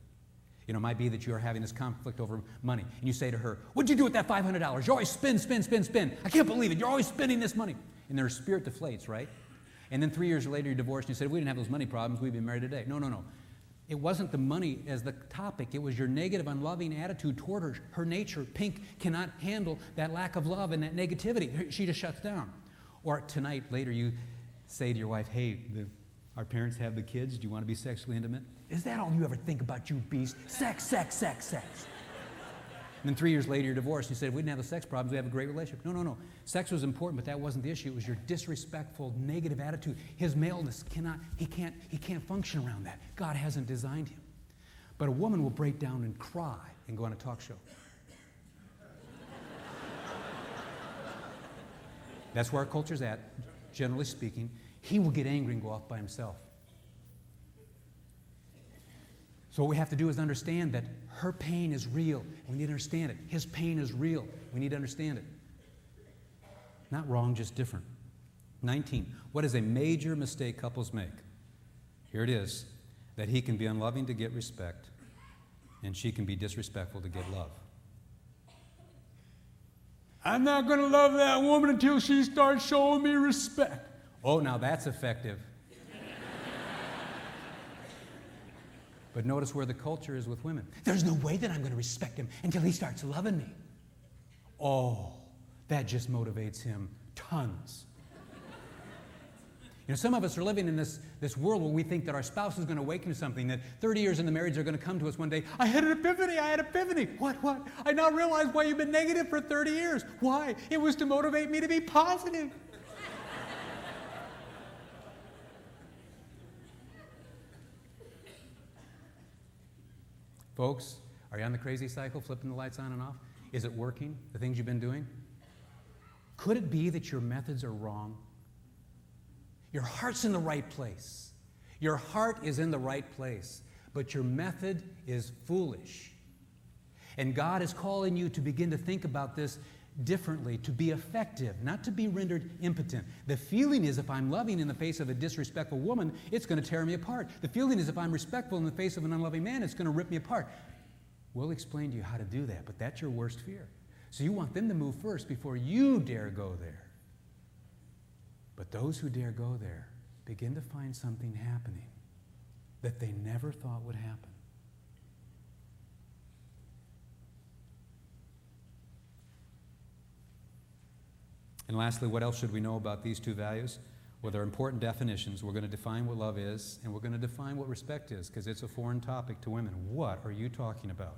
You know, it might be that you're having this conflict over money, and you say to her, "What'd you do with that $500? You always spend, spend, spend, spend. I can't believe it. You're always spending this money." And their spirit deflates, right? And then 3 years later, you're divorced, and you said, "If we didn't have those money problems, we'd be married today." No, no, no. It wasn't the money as the topic. It was your negative, unloving attitude toward her. Her nature, Pink, cannot handle that lack of love and that negativity. She just shuts down. Or tonight, later, you say to your wife, "Hey, our parents have the kids. Do you want to be sexually intimate?" "Is that all you ever think about, you beast? Sex, sex, sex, sex." And then 3 years later, you're divorced. You said, "If we didn't have the sex problems, we have a great relationship." No, no, no. Sex was important, but that wasn't the issue. It was your disrespectful, negative attitude. His maleness he can't function around that. God hasn't designed him. But a woman will break down and cry and go on a talk show. That's where our culture's at, generally speaking. He will get angry and go off by himself. So what we have to do is understand that her pain is real. We need to understand it. His pain is real. We need to understand it. Not wrong, just different. 19. What is a major mistake couples make? Here it is. That he can be unloving to get respect, and she can be disrespectful to get love. "I'm not going to love that woman until she starts showing me respect." Oh, now that's effective. But notice where the culture is with women. "There's no way that I'm going to respect him until he starts loving me." Oh, that just motivates him tons. You know, some of us are living in this world where we think that our spouse is going to awaken to something, that 30 years in the marriage they're going to come to us one day. "I had an epiphany, I had an epiphany." What? "I now realize why you've been negative for 30 years. Why? It was to motivate me to be positive." Folks, are you on the crazy cycle, flipping the lights on and off? Is it working, the things you've been doing? Could it be that your methods are wrong? Your heart's in the right place. Your heart is in the right place, but your method is foolish. And God is calling you to begin to think about this differently, to be effective, not to be rendered impotent. The feeling is if I'm loving in the face of a disrespectful woman, it's going to tear me apart. The feeling is if I'm respectful in the face of an unloving man, it's going to rip me apart. We'll explain to you how to do that, but that's your worst fear. So you want them to move first before you dare go there. But those who dare go there begin to find something happening that they never thought would happen. And lastly, what else should we know about these two values? Well, they're important definitions. We're going to define what love is, and we're going to define what respect is, because it's a foreign topic to women. What are you talking about?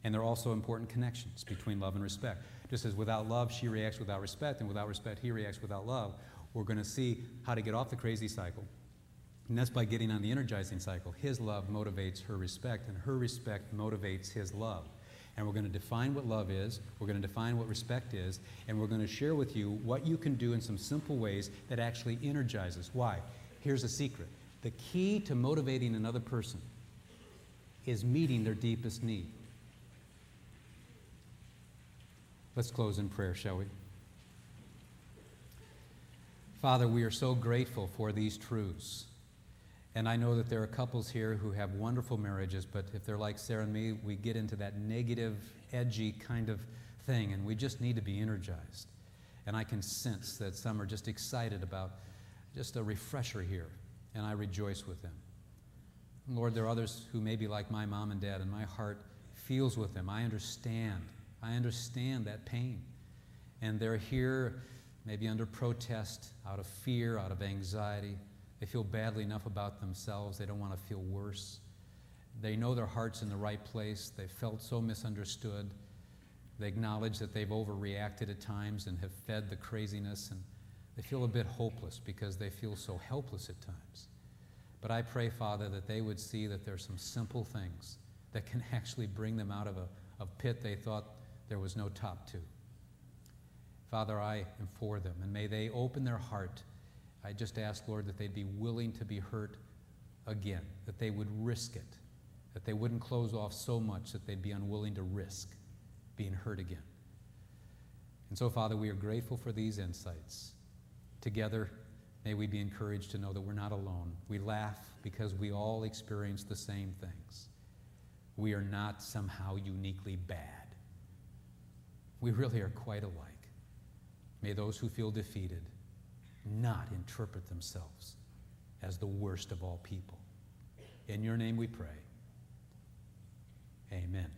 And there are also important connections between love and respect. Just as without love, she reacts without respect, and without respect, he reacts without love. We're going to see how to get off the crazy cycle. And that's by getting on the energizing cycle. His love motivates her respect, and her respect motivates his love. And we're going to define what love is, we're going to define what respect is, and we're going to share with you what you can do in some simple ways that actually energizes. Why? Here's a secret. The key to motivating another person is meeting their deepest need. Let's close in prayer, shall we? Father, we are so grateful for these truths. And I know that there are couples here who have wonderful marriages, but if they're like Sarah and me, we get into that negative, edgy kind of thing, and we just need to be energized. And I can sense that some are just excited about just a refresher here, and I rejoice with them. Lord, there are others who may be like my mom and dad, and my heart feels with them. I understand that pain. And they're here maybe under protest, out of fear, out of anxiety. They feel badly enough about themselves. They don't want to feel worse. They know their heart's in the right place. They felt so misunderstood. They acknowledge that they've overreacted at times and have fed the craziness, and they feel a bit hopeless because they feel so helpless at times. But I pray, Father, that they would see that there's some simple things that can actually bring them out of a pit they thought there was no top to. Father, I am for them, and may they open their heart. I just ask, Lord, that they'd be willing to be hurt again, that they would risk it, that they wouldn't close off so much that they'd be unwilling to risk being hurt again. And so, Father, we are grateful for these insights. Together, may we be encouraged to know that we're not alone. We laugh because we all experience the same things. we are not somehow uniquely bad. We really are quite alike. May those who feel defeated not interpret themselves as the worst of all people. In your name we pray. Amen.